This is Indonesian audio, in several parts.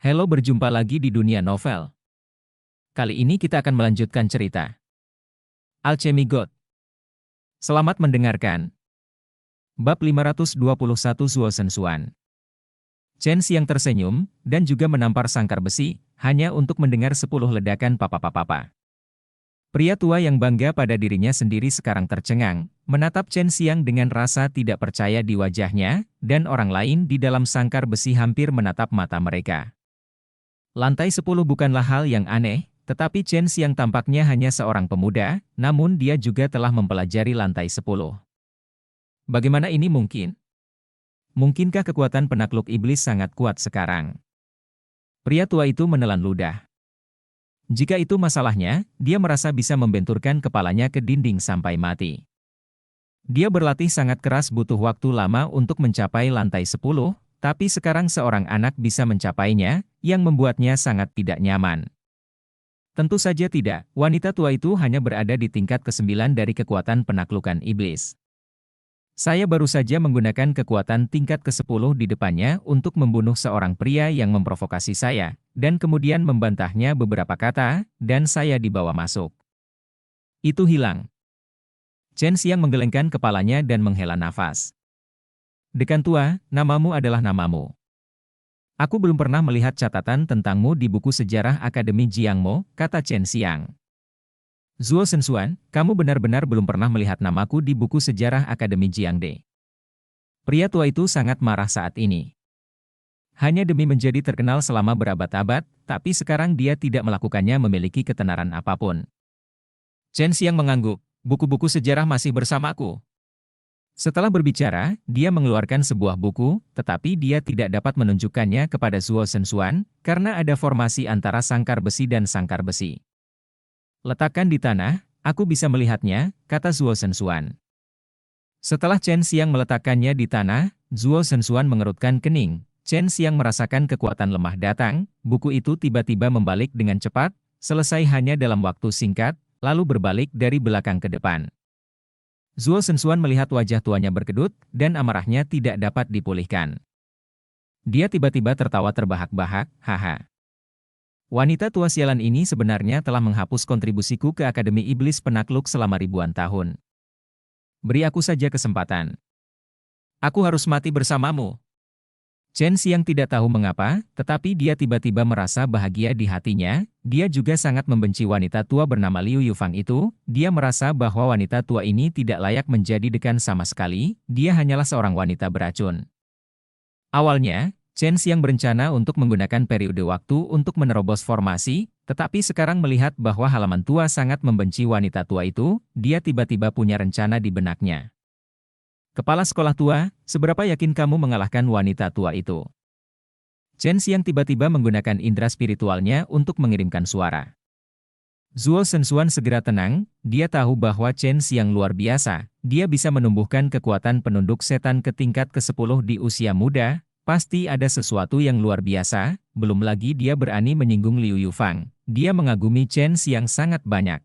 Halo, berjumpa lagi di dunia novel. Kali ini kita akan melanjutkan cerita Alchemy God. Selamat mendengarkan. Bab 521 Zuo Shenxuan. Chen Xiang tersenyum, dan juga menampar sangkar besi, hanya untuk mendengar 10 ledakan papa-papa. Pria tua yang bangga pada dirinya sendiri sekarang tercengang, menatap Chen Xiang dengan rasa tidak percaya di wajahnya, dan orang lain di dalam sangkar besi hampir menatap mata mereka. Lantai 10 bukanlah hal yang aneh, tetapi Chen Xiang tampaknya hanya seorang pemuda, namun dia juga telah mempelajari lantai 10. Bagaimana ini mungkin? Mungkinkah kekuatan penakluk iblis sangat kuat sekarang? Pria tua itu menelan ludah. Jika itu masalahnya, dia merasa bisa membenturkan kepalanya ke dinding sampai mati. Dia berlatih sangat keras, butuh waktu lama untuk mencapai lantai 10, tapi sekarang seorang anak bisa mencapainya, yang membuatnya sangat tidak nyaman. Tentu saja tidak, wanita tua itu hanya berada di tingkat ke-9 dari kekuatan penaklukan iblis. Saya baru saja menggunakan kekuatan tingkat ke-10 di depannya untuk membunuh seorang pria yang memprovokasi saya, dan kemudian membantahnya beberapa kata, dan saya dibawa masuk. Itu hilang. Chen Xiang menggelengkan kepalanya dan menghela nafas. Dekan tua, namamu adalah namamu. Aku belum pernah melihat catatan tentangmu di buku sejarah Akademi Jiangmo, kata Chen Xiang. Zuo Shenxuan, kamu benar-benar belum pernah melihat namaku di buku sejarah Akademi Jiangde. Pria tua itu sangat marah saat ini. Hanya demi menjadi terkenal selama berabad-abad, tapi sekarang dia tidak melakukannya memiliki ketenaran apapun. Chen Xiang mengangguk, buku-buku sejarah masih bersamaku. Setelah berbicara, dia mengeluarkan sebuah buku, tetapi dia tidak dapat menunjukkannya kepada Zuo Shenxuan, karena ada formasi antara sangkar besi dan sangkar besi. Letakkan di tanah, aku bisa melihatnya, kata Zuo Shenxuan. Setelah Chen Xiang meletakkannya di tanah, Zuo Shenxuan mengerutkan kening. Chen Xiang merasakan kekuatan lemah datang, buku itu tiba-tiba membalik dengan cepat, selesai hanya dalam waktu singkat, lalu berbalik dari belakang ke depan. Zuo Shenxuan melihat wajah tuanya berkedut, dan amarahnya tidak dapat dipulihkan. Dia tiba-tiba tertawa terbahak-bahak, haha. Wanita tua sialan ini sebenarnya telah menghapus kontribusiku ke Akademi Iblis Penakluk selama ribuan tahun. Beri aku saja kesempatan. Aku harus mati bersamamu. Chen Xiang tidak tahu mengapa, tetapi dia tiba-tiba merasa bahagia di hatinya. Dia juga sangat membenci wanita tua bernama Liu Yufang itu. Dia merasa bahwa wanita tua ini tidak layak menjadi dekan sama sekali, dia hanyalah seorang wanita beracun. Awalnya, Chen Xiang berencana untuk menggunakan periode waktu untuk menerobos formasi, tetapi sekarang melihat bahwa halaman tua sangat membenci wanita tua itu, dia tiba-tiba punya rencana di benaknya. Kepala sekolah tua, seberapa yakin kamu mengalahkan wanita tua itu? Chen Xiang tiba-tiba menggunakan indera spiritualnya untuk mengirimkan suara. Zuo Shenxuan segera tenang, dia tahu bahwa Chen Xiang luar biasa, dia bisa menumbuhkan kekuatan penunduk setan ke tingkat ke-10 di usia muda, pasti ada sesuatu yang luar biasa, belum lagi dia berani menyinggung Liu Yufang, dia mengagumi Chen Xiang sangat banyak.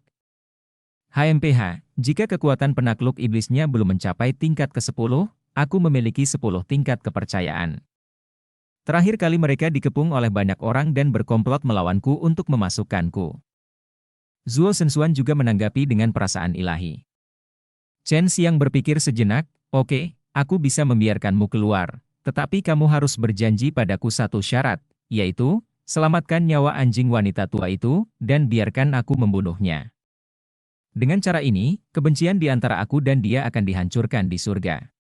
HMPH, jika kekuatan penakluk iblisnya belum mencapai tingkat ke-10, aku memiliki 10 tingkat kepercayaan. Terakhir kali mereka dikepung oleh banyak orang dan berkomplot melawanku untuk memasukkanku. Zuo Shenxuan juga menanggapi dengan perasaan ilahi. Chen Xiang berpikir sejenak, oke, aku bisa membiarkanmu keluar, tetapi kamu harus berjanji padaku satu syarat, yaitu, selamatkan nyawa anjing wanita tua itu, dan biarkan aku membunuhnya. Dengan cara ini, kebencian di antara aku dan dia akan dihancurkan di surga.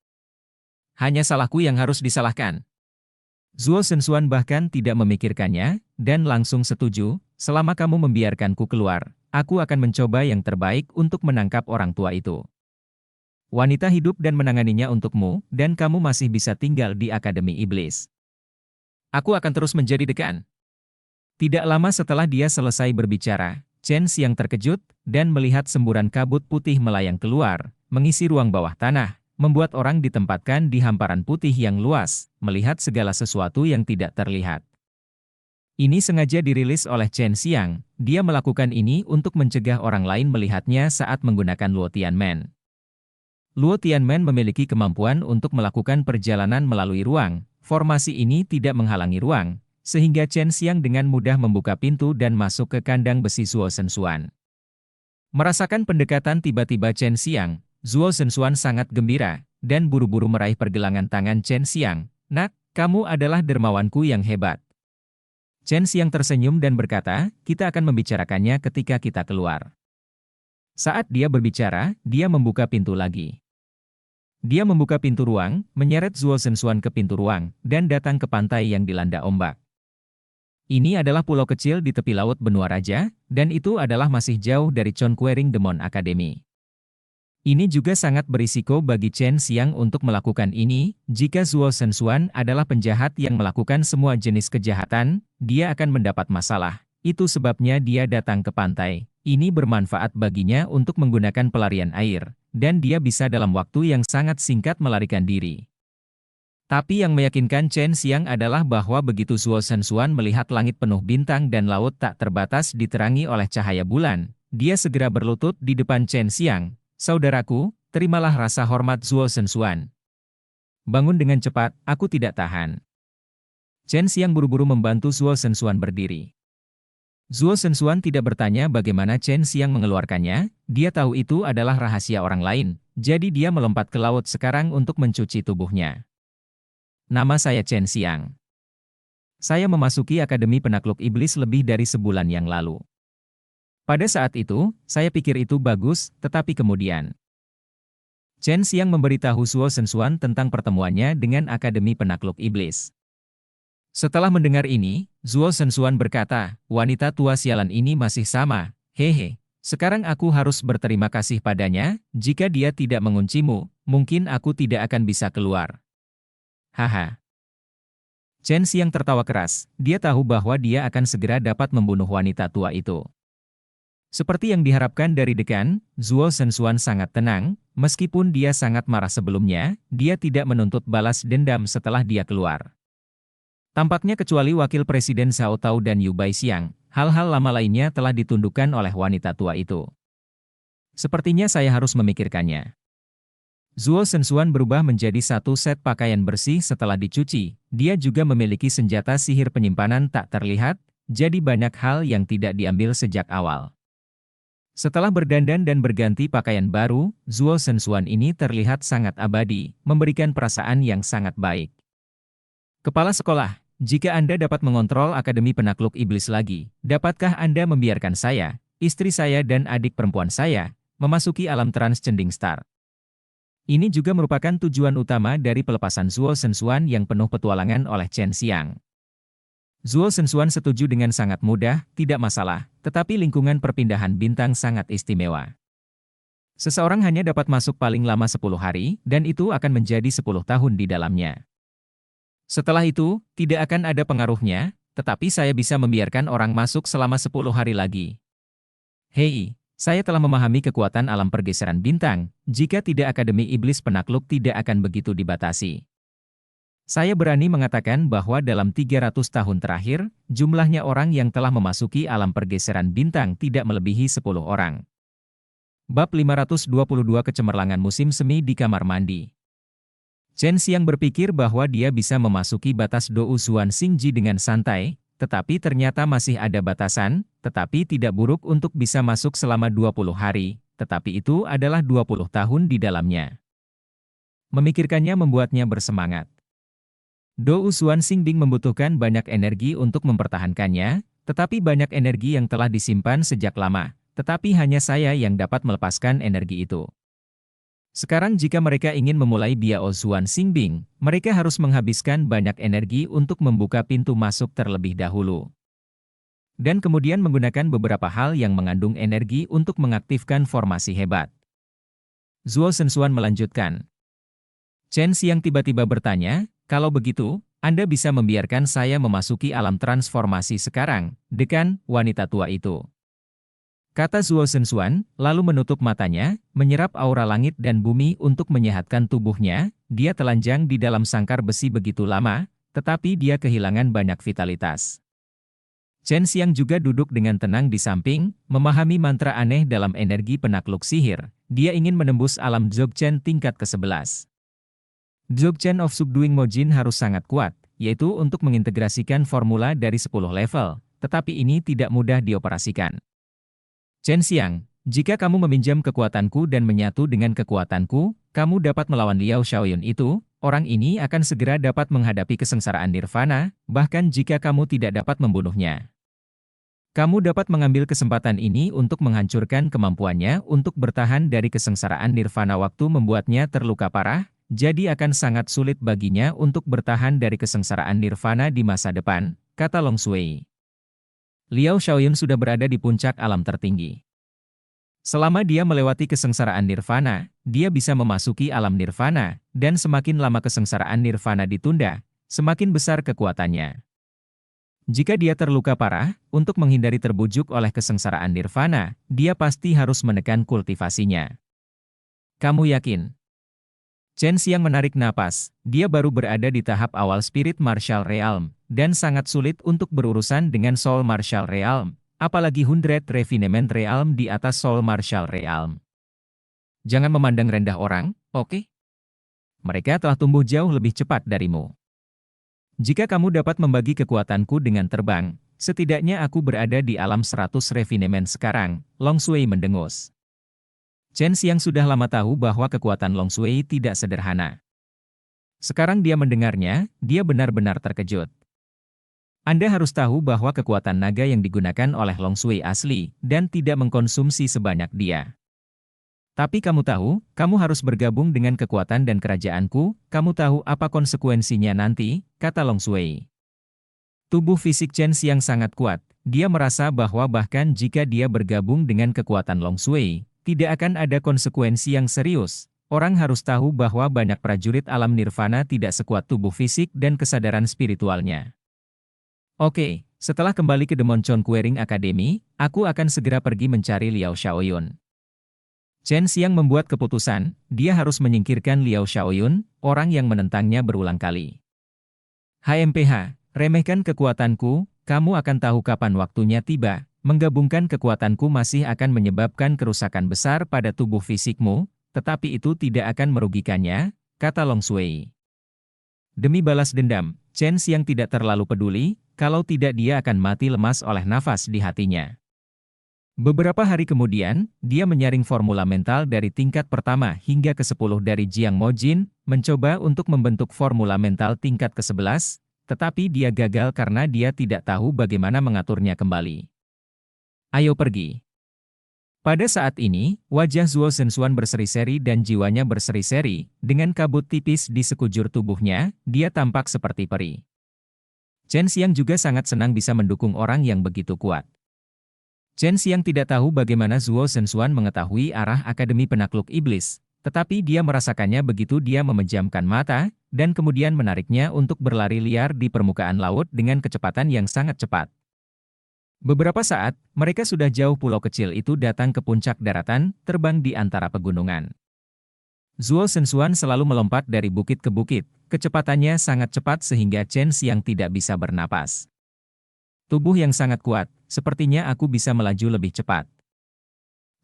Hanya salahku yang harus disalahkan. Zuo Shenxuan bahkan tidak memikirkannya, dan langsung setuju, selama kamu membiarkanku keluar, aku akan mencoba yang terbaik untuk menangkap orang tua itu. Wanita hidup dan menanganinya untukmu, dan kamu masih bisa tinggal di Akademi Iblis. Aku akan terus menjadi dekan. Tidak lama setelah dia selesai berbicara, Chen Xiang terkejut, dan melihat semburan kabut putih melayang keluar, mengisi ruang bawah tanah, membuat orang ditempatkan di hamparan putih yang luas, melihat segala sesuatu yang tidak terlihat. Ini sengaja dirilis oleh Chen Xiang, dia melakukan ini untuk mencegah orang lain melihatnya saat menggunakan Luo Tianmen. Luo Tianmen memiliki kemampuan untuk melakukan perjalanan melalui ruang, formasi ini tidak menghalangi ruang, sehingga Chen Xiang dengan mudah membuka pintu dan masuk ke kandang besi Zuo Zhenxuan. Merasakan pendekatan tiba-tiba Chen Xiang, Zuo Zhenxuan sangat gembira, dan buru-buru meraih pergelangan tangan Chen Xiang. "Nak, kamu adalah dermawanku yang hebat." Chen Xiang tersenyum dan berkata, "Kita akan membicarakannya ketika kita keluar." Saat dia berbicara, dia membuka pintu lagi. Dia membuka pintu ruang, menyeret Zuo Zhenxuan ke pintu ruang, dan datang ke pantai yang dilanda ombak. Ini adalah pulau kecil di tepi laut benua raja, dan itu adalah masih jauh dari Chongqing Demon Academy. Ini juga sangat berisiko bagi Chen Xiang untuk melakukan ini. Jika Zuo Zhenxuan adalah penjahat yang melakukan semua jenis kejahatan, dia akan mendapat masalah. Itu sebabnya dia datang ke pantai. Ini bermanfaat baginya untuk menggunakan pelarian air, dan dia bisa dalam waktu yang sangat singkat melarikan diri. Tapi yang meyakinkan Chen Xiang adalah bahwa begitu Zuo Zhenxuan melihat langit penuh bintang dan laut tak terbatas diterangi oleh cahaya bulan, dia segera berlutut di depan Chen Xiang. "Saudaraku, terimalah rasa hormat Zuo Zhenxuan. Bangun dengan cepat, aku tidak tahan." Chen Xiang buru-buru membantu Zuo Zhenxuan berdiri. Zuo Zhenxuan tidak bertanya bagaimana Chen Xiang mengeluarkannya, dia tahu itu adalah rahasia orang lain, jadi dia melompat ke laut sekarang untuk mencuci tubuhnya. "Nama saya Chen Xiang. Saya memasuki Akademi Penakluk Iblis lebih dari sebulan yang lalu. Pada saat itu, saya pikir itu bagus, tetapi kemudian..." Chen Xiang memberitahu Zuo Zhenxuan tentang pertemuannya dengan Akademi Penakluk Iblis. Setelah mendengar ini, Zuo Zhenxuan berkata, "Wanita tua sialan ini masih sama, hehe. Sekarang aku harus berterima kasih padanya, jika dia tidak menguncimu, mungkin aku tidak akan bisa keluar." Haha. Chen Xiang tertawa keras, dia tahu bahwa dia akan segera dapat membunuh wanita tua itu. Seperti yang diharapkan dari dekan, Zuo Zhenxuan sangat tenang, meskipun dia sangat marah sebelumnya, dia tidak menuntut balas dendam setelah dia keluar. Tampaknya kecuali Wakil Presiden Zhao Tao dan Yu Baixiang, hal-hal lama lainnya telah ditundukkan oleh wanita tua itu. Sepertinya saya harus memikirkannya. Zuo Zhenxuan berubah menjadi satu set pakaian bersih setelah dicuci. Dia juga memiliki senjata sihir penyimpanan tak terlihat, jadi banyak hal yang tidak diambil sejak awal. Setelah berdandan dan berganti pakaian baru, Zuo Zhenxuan ini terlihat sangat abadi, memberikan perasaan yang sangat baik. "Kepala sekolah, jika Anda dapat mengontrol Akademi Penakluk Iblis lagi, dapatkah Anda membiarkan saya, istri saya dan adik perempuan saya, memasuki alam Transcending Star?" Ini juga merupakan tujuan utama dari pelepasan Zuo Zhenxuan yang penuh petualangan oleh Chen Xiang. Zuo Zhenxuan setuju dengan sangat mudah, tidak masalah, tetapi lingkungan perpindahan bintang sangat istimewa. Seseorang hanya dapat masuk paling lama 10 hari, dan itu akan menjadi 10 tahun di dalamnya. Setelah itu, tidak akan ada pengaruhnya, tetapi saya bisa membiarkan orang masuk selama 10 hari lagi. Hei, saya telah memahami kekuatan alam pergeseran bintang, jika tidak Akademi Iblis Penakluk tidak akan begitu dibatasi. Saya berani mengatakan bahwa dalam 300 tahun terakhir, jumlahnya orang yang telah memasuki alam pergeseran bintang tidak melebihi 10 orang. Bab 522 Kecemerlangan Musim Semi di Kamar Mandi. Chen Xiang berpikir bahwa dia bisa memasuki batas Dou Xuan Xingji dengan santai, tetapi ternyata masih ada batasan, tetapi tidak buruk untuk bisa masuk selama 20 hari, tetapi itu adalah 20 tahun di dalamnya. Memikirkannya membuatnya bersemangat. Dou Xuan Xingbing membutuhkan banyak energi untuk mempertahankannya, tetapi banyak energi yang telah disimpan sejak lama, tetapi hanya saya yang dapat melepaskan energi itu. Sekarang jika mereka ingin memulai Biao Xuan Xingbing, mereka harus menghabiskan banyak energi untuk membuka pintu masuk terlebih dahulu. Dan kemudian menggunakan beberapa hal yang mengandung energi untuk mengaktifkan formasi hebat. Zuo Zhenxuan melanjutkan. Chen Xiang tiba-tiba bertanya, "Kalau begitu, Anda bisa membiarkan saya memasuki alam transformasi sekarang, dekan, wanita tua itu?" Kata Zuo Zhenxuan, lalu menutup matanya, menyerap aura langit dan bumi untuk menyehatkan tubuhnya. Dia telanjang di dalam sangkar besi begitu lama, tetapi dia kehilangan banyak vitalitas. Chen Xiang juga duduk dengan tenang di samping, memahami mantra aneh dalam energi penakluk sihir. Dia ingin menembus alam Dzogchen tingkat ke-11. Dzogchen of Subduing Mojin harus sangat kuat, yaitu untuk mengintegrasikan formula dari 10 level, tetapi ini tidak mudah dioperasikan. Chen Xiang, jika kamu meminjam kekuatanku dan menyatu dengan kekuatanku, kamu dapat melawan Liao Xiaoyun itu. Orang ini akan segera dapat menghadapi kesengsaraan nirvana, bahkan jika kamu tidak dapat membunuhnya. Kamu dapat mengambil kesempatan ini untuk menghancurkan kemampuannya untuk bertahan dari kesengsaraan nirvana waktu membuatnya terluka parah, jadi akan sangat sulit baginya untuk bertahan dari kesengsaraan nirvana di masa depan, kata Long Sui. Liao Xiaoyun sudah berada di puncak alam tertinggi. Selama dia melewati kesengsaraan nirvana, dia bisa memasuki alam nirvana, dan semakin lama kesengsaraan nirvana ditunda, semakin besar kekuatannya. Jika dia terluka parah, untuk menghindari terbujuk oleh kesengsaraan nirvana, dia pasti harus menekan kultivasinya. Kamu yakin? Chen Xiang menarik napas, dia baru berada di tahap awal Spirit Martial Realm, dan sangat sulit untuk berurusan dengan Soul Martial Realm. Apalagi 100 Refinement Realm di atas Soul Martial Realm. Jangan memandang rendah orang, oke? Mereka telah tumbuh jauh lebih cepat darimu. Jika kamu dapat membagi kekuatanku dengan terbang, setidaknya aku berada di alam 100 Refinement sekarang, Long Sui mendengus. Chen Xiang sudah lama tahu bahwa kekuatan Long Sui tidak sederhana. Sekarang dia mendengarnya, dia benar-benar terkejut. Anda harus tahu bahwa kekuatan naga yang digunakan oleh Long Sui asli, dan tidak mengkonsumsi sebanyak dia. Tapi kamu tahu, kamu harus bergabung dengan kekuatan dan kerajaanku, kamu tahu apa konsekuensinya nanti, kata Long Sui. Tubuh fisik Chen Xiang sangat kuat, dia merasa bahwa bahkan jika dia bergabung dengan kekuatan Long Sui, tidak akan ada konsekuensi yang serius. Orang harus tahu bahwa banyak prajurit alam nirvana tidak sekuat tubuh fisik dan kesadaran spiritualnya. Oke, setelah kembali ke Demon Chon Quarrying Academy, aku akan segera pergi mencari Liao Xiaoyun. Chen Xiang membuat keputusan, dia harus menyingkirkan Liao Xiaoyun, orang yang menentangnya berulang kali. HMPH, remehkan kekuatanku, kamu akan tahu kapan waktunya tiba, menggabungkan kekuatanku masih akan menyebabkan kerusakan besar pada tubuh fisikmu, tetapi itu tidak akan merugikannya, kata Long Sui. Demi balas dendam, Chen Xiang tidak terlalu peduli, kalau tidak dia akan mati lemas oleh nafas di hatinya. Beberapa hari kemudian, dia menyaring formula mental dari tingkat pertama hingga ke-10 dari Jiang Mojin, mencoba untuk membentuk formula mental tingkat ke-11, tetapi dia gagal karena dia tidak tahu bagaimana mengaturnya kembali. Ayo pergi. Pada saat ini, wajah Zuo Zhenxuan berseri-seri dan jiwanya berseri-seri, dengan kabut tipis di sekujur tubuhnya, dia tampak seperti peri. Chen Xiang juga sangat senang bisa mendukung orang yang begitu kuat. Chen Xiang tidak tahu bagaimana Zuo Zhenxuan mengetahui arah Akademi Penakluk Iblis, tetapi dia merasakannya begitu dia memejamkan mata, dan kemudian menariknya untuk berlari liar di permukaan laut dengan kecepatan yang sangat cepat. Beberapa saat, mereka sudah jauh pulau kecil itu datang ke puncak daratan, terbang di antara pegunungan. Zuo Zhenxuan selalu melompat dari bukit ke bukit, kecepatannya sangat cepat sehingga Chen Xiang tidak bisa bernapas. Tubuh yang sangat kuat, sepertinya aku bisa melaju lebih cepat.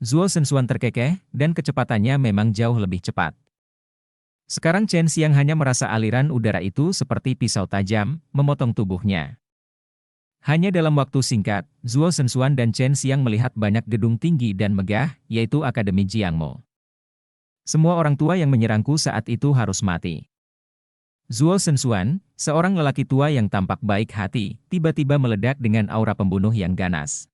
Zuo Zhenxuan terkekeh, dan kecepatannya memang jauh lebih cepat. Sekarang Chen Xiang hanya merasa aliran udara itu seperti pisau tajam, memotong tubuhnya. Hanya dalam waktu singkat, Zuo Zhenxuan dan Chen Xiang melihat banyak gedung tinggi dan megah, yaitu Akademi Jiangmo. Semua orang tua yang menyerangku saat itu harus mati. Zuo Zhenxuan, seorang lelaki tua yang tampak baik hati, tiba-tiba meledak dengan aura pembunuh yang ganas.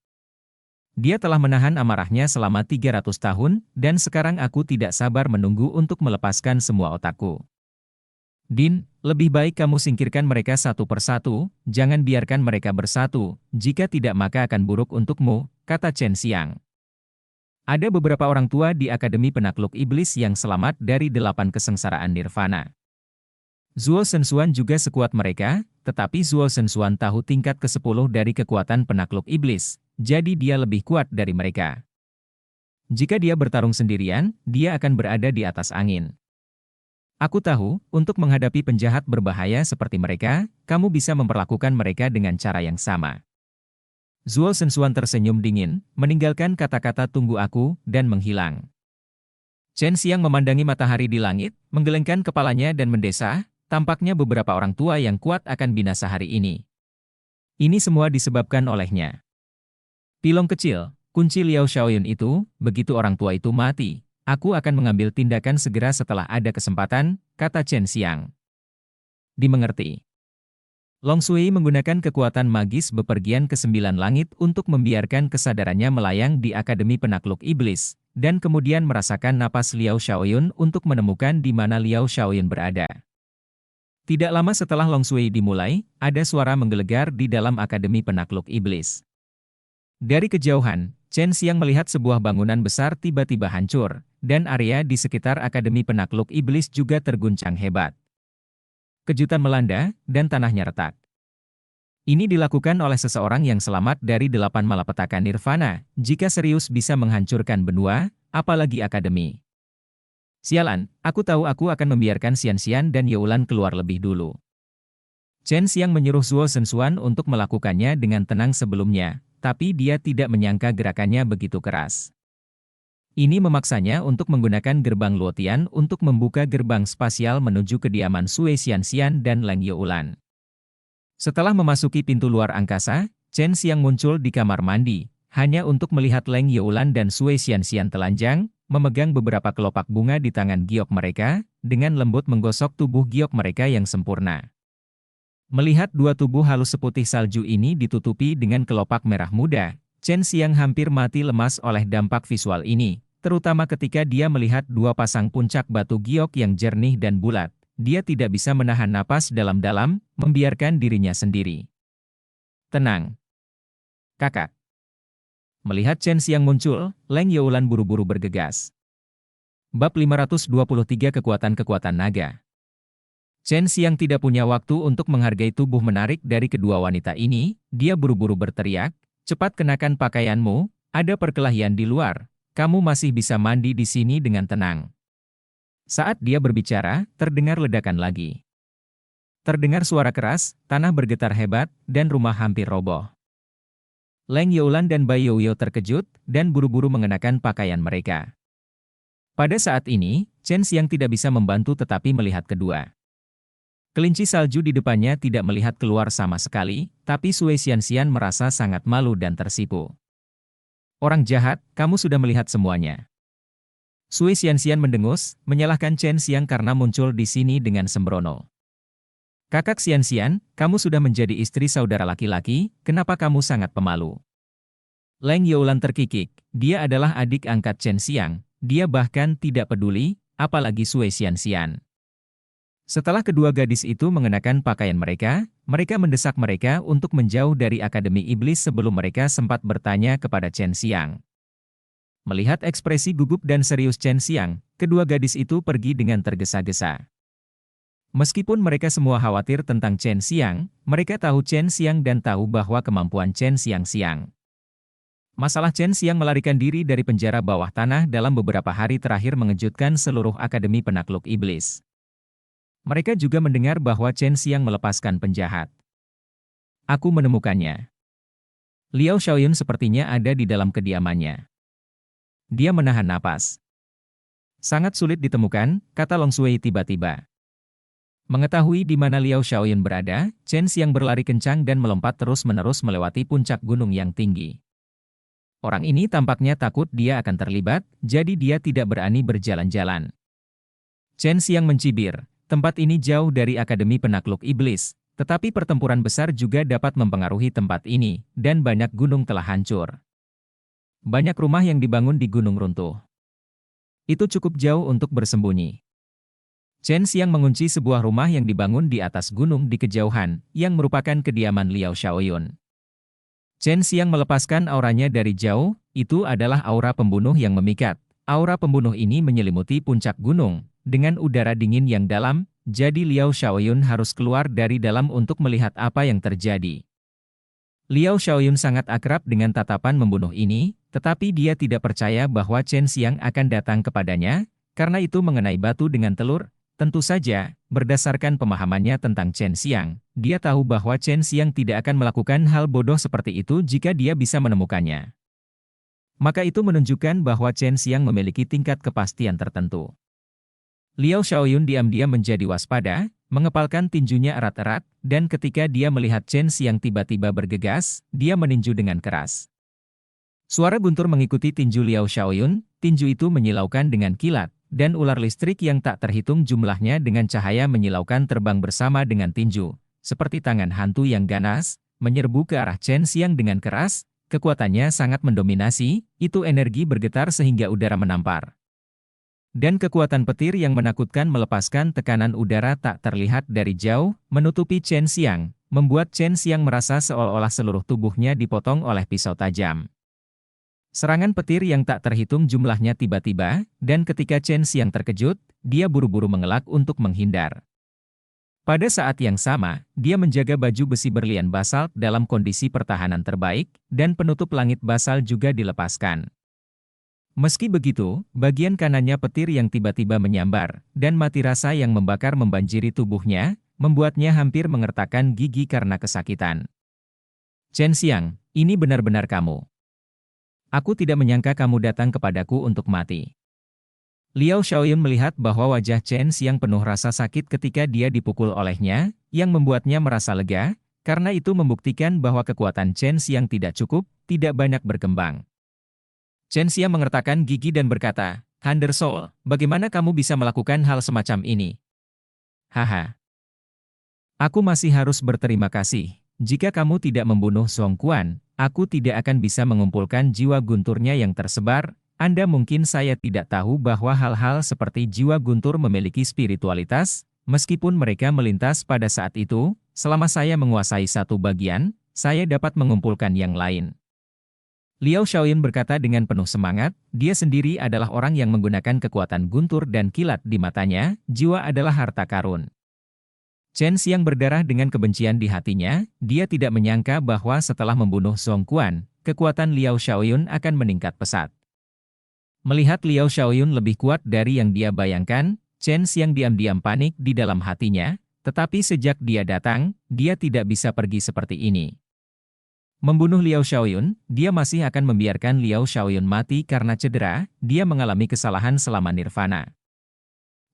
Dia telah menahan amarahnya selama 300 tahun, dan sekarang aku tidak sabar menunggu untuk melepaskan semua otakku. Din, lebih baik kamu singkirkan mereka satu persatu, jangan biarkan mereka bersatu, jika tidak maka akan buruk untukmu, kata Chen Xiang. Ada beberapa orang tua di Akademi Penakluk Iblis yang selamat dari 8 kesengsaraan nirvana. Zuo Zhenxuan juga sekuat mereka, tetapi Zuo Zhenxuan tahu tingkat ke-10 dari kekuatan Penakluk Iblis, jadi dia lebih kuat dari mereka. Jika dia bertarung sendirian, dia akan berada di atas angin. Aku tahu, untuk menghadapi penjahat berbahaya seperti mereka, kamu bisa memperlakukan mereka dengan cara yang sama. Zuo Zhenxuan tersenyum dingin, meninggalkan kata-kata tunggu aku, dan menghilang. Chen Xiang memandangi matahari di langit, menggelengkan kepalanya dan mendesah, tampaknya beberapa orang tua yang kuat akan binasa hari ini. Ini semua disebabkan olehnya. Pilong kecil, kunci Liao Xiaoyun itu, begitu orang tua itu mati, aku akan mengambil tindakan segera setelah ada kesempatan, kata Chen Xiang. Dimengerti. Long Sui menggunakan kekuatan magis bepergian ke 9 langit untuk membiarkan kesadarannya melayang di Akademi Penakluk Iblis, dan kemudian merasakan napas Liao Xiaoyun untuk menemukan di mana Liao Xiaoyun berada. Tidak lama setelah Long Sui dimulai, ada suara menggelegar di dalam Akademi Penakluk Iblis. Dari kejauhan, Chen Xiang melihat sebuah bangunan besar tiba-tiba hancur, dan area di sekitar Akademi Penakluk Iblis juga terguncang hebat. Kejutan melanda, dan tanahnya retak. Ini dilakukan oleh seseorang yang selamat dari 8 malapetaka nirvana, jika serius bisa menghancurkan benua, apalagi akademi. Sialan, aku tahu aku akan membiarkan Xian dan Youlan keluar lebih dulu. Chen Xiang menyuruh Zuo Zhenxuan untuk melakukannya dengan tenang sebelumnya, tapi dia tidak menyangka gerakannya begitu keras. Ini memaksanya untuk menggunakan gerbang Luotian untuk membuka gerbang spasial menuju kediaman Sui Xian dan Leng Youlan. Setelah memasuki pintu luar angkasa, Chen Xiang muncul di kamar mandi, hanya untuk melihat Leng Youlan dan Sui Xian telanjang, memegang beberapa kelopak bunga di tangan giok mereka, dengan lembut menggosok tubuh giok mereka yang sempurna. Melihat dua tubuh halus seputih salju ini ditutupi dengan kelopak merah muda, Chen Xiang hampir mati lemas oleh dampak visual ini, terutama ketika dia melihat dua pasang puncak batu giok yang jernih dan bulat. Dia tidak bisa menahan napas dalam-dalam, membiarkan dirinya sendiri. Tenang. Kakak. Melihat Chen Xiang muncul, Leng Youlan buru-buru bergegas. Bab 523 Kekuatan-Kekuatan Naga. Chen Xiang tidak punya waktu untuk menghargai tubuh menarik dari kedua wanita ini, dia buru-buru berteriak, cepat kenakan pakaianmu, ada perkelahian di luar, kamu masih bisa mandi di sini dengan tenang. Saat dia berbicara, terdengar ledakan lagi. Terdengar suara keras, tanah bergetar hebat, dan rumah hampir roboh. Leng Youlan dan Bai Youyo terkejut, dan buru-buru mengenakan pakaian mereka. Pada saat ini, Chen Xiang tidak bisa membantu tetapi melihat kedua. Kelinci salju di depannya tidak melihat keluar sama sekali, tapi Sui Xian merasa sangat malu dan tersipu. Orang jahat, kamu sudah melihat semuanya. Sui Xian mendengus, menyalahkan Chen Xiang karena muncul di sini dengan sembrono. Kakak Xian, kamu sudah menjadi istri saudara laki-laki, kenapa kamu sangat pemalu? Leng Youlan terkikik, dia adalah adik angkat Chen Xiang, dia bahkan tidak peduli, apalagi Sui Xian. Setelah kedua gadis itu mengenakan pakaian mereka, mereka mendesak mereka untuk menjauh dari Akademi Iblis sebelum mereka sempat bertanya kepada Chen Xiang. Melihat ekspresi gugup dan serius Chen Xiang, kedua gadis itu pergi dengan tergesa-gesa. Meskipun mereka semua khawatir tentang Chen Xiang, mereka tahu Chen Xiang dan tahu bahwa kemampuan Chen Xiang. Masalah Chen Xiang melarikan diri dari penjara bawah tanah dalam beberapa hari terakhir mengejutkan seluruh Akademi Penakluk Iblis. Mereka juga mendengar bahwa Chen Xiang melepaskan penjahat. Aku menemukannya. Liao Xiaoyun sepertinya ada di dalam kediamannya. Dia menahan napas. Sangat sulit ditemukan, kata Long Sui tiba-tiba. Mengetahui di mana Liao Xiaoyun berada, Chen Xiang berlari kencang dan melompat terus-menerus melewati puncak gunung yang tinggi. Orang ini tampaknya takut dia akan terlibat, jadi dia tidak berani berjalan-jalan. Chen Xiang mencibir. Tempat ini jauh dari Akademi Penakluk Iblis, tetapi pertempuran besar juga dapat mempengaruhi tempat ini, dan banyak gunung telah hancur. Banyak rumah yang dibangun di gunung runtuh. Itu cukup jauh untuk bersembunyi. Chen Xiang mengunci sebuah rumah yang dibangun di atas gunung di kejauhan, yang merupakan kediaman Liao Xiaoyun. Chen Xiang melepaskan auranya dari jauh, itu adalah aura pembunuh yang memikat. Aura pembunuh ini menyelimuti puncak gunung, dengan udara dingin yang dalam, jadi Liao Xiaoyun harus keluar dari dalam untuk melihat apa yang terjadi. Liao Xiaoyun sangat akrab dengan tatapan membunuh ini, tetapi dia tidak percaya bahwa Chen Xiang akan datang kepadanya, karena itu mengenai batu dengan telur. Tentu saja, berdasarkan pemahamannya tentang Chen Xiang, dia tahu bahwa Chen Xiang tidak akan melakukan hal bodoh seperti itu jika dia bisa menemukannya. Maka itu menunjukkan bahwa Chen Xiang memiliki tingkat kepastian tertentu. Liao Xiaoyun diam-diam menjadi waspada, mengepalkan tinjunya erat-erat, dan ketika dia melihat Chen Xiang tiba-tiba bergegas, dia meninju dengan keras. Suara guntur mengikuti tinju Liao Xiaoyun, tinju itu menyilaukan dengan kilat, dan ular listrik yang tak terhitung jumlahnya dengan cahaya menyilaukan terbang bersama dengan tinju, seperti tangan hantu yang ganas, menyerbu ke arah Chen Xiang dengan keras, kekuatannya sangat mendominasi, itu energi bergetar sehingga udara menampar. Dan kekuatan petir yang menakutkan melepaskan tekanan udara tak terlihat dari jauh, menutupi Chen Xiang, membuat Chen Xiang merasa seolah-olah seluruh tubuhnya dipotong oleh pisau tajam. Serangan petir yang tak terhitung jumlahnya tiba-tiba, dan ketika Chen Xiang terkejut, dia buru-buru mengelak untuk menghindar. Pada saat yang sama, dia menjaga baju besi berlian basalt dalam kondisi pertahanan terbaik, dan penutup langit basal juga dilepaskan. Meski begitu, bagian kanannya petir yang tiba-tiba menyambar, dan mati rasa yang membakar membanjiri tubuhnya, membuatnya hampir mengertakkan gigi karena kesakitan. Chen Xiang, ini benar-benar kamu. Aku tidak menyangka kamu datang kepadaku untuk mati. Liao Xiaoyun melihat bahwa wajah Chen Xiang penuh rasa sakit ketika dia dipukul olehnya, yang membuatnya merasa lega, karena itu membuktikan bahwa kekuatan Chen Xiang tidak cukup, tidak banyak berkembang. Chen Xiang mengertakkan gigi dan berkata, Thunder Soul, bagaimana kamu bisa melakukan hal semacam ini? Haha. Aku masih harus berterima kasih. Jika kamu tidak membunuh Song Quan, aku tidak akan bisa mengumpulkan jiwa gunturnya yang tersebar. Anda mungkin saya tidak tahu bahwa hal-hal seperti jiwa guntur memiliki spiritualitas, meskipun mereka melintas pada saat itu, selama saya menguasai satu bagian, saya dapat mengumpulkan yang lain. Liao Xiaoyun berkata dengan penuh semangat, dia sendiri adalah orang yang menggunakan kekuatan guntur dan kilat di matanya, jiwa adalah harta karun. Chen Xiang berdarah dengan kebencian di hatinya, dia tidak menyangka bahwa setelah membunuh Song Quan, kekuatan Liao Xiaoyun akan meningkat pesat. Melihat Liao Xiaoyun lebih kuat dari yang dia bayangkan, Chen Xiang diam-diam panik di dalam hatinya, tetapi sejak dia datang, dia tidak bisa pergi seperti ini. Membunuh Liao Xiaoyun, dia masih akan membiarkan Liao Xiaoyun mati karena cedera, dia mengalami kesalahan selama nirvana.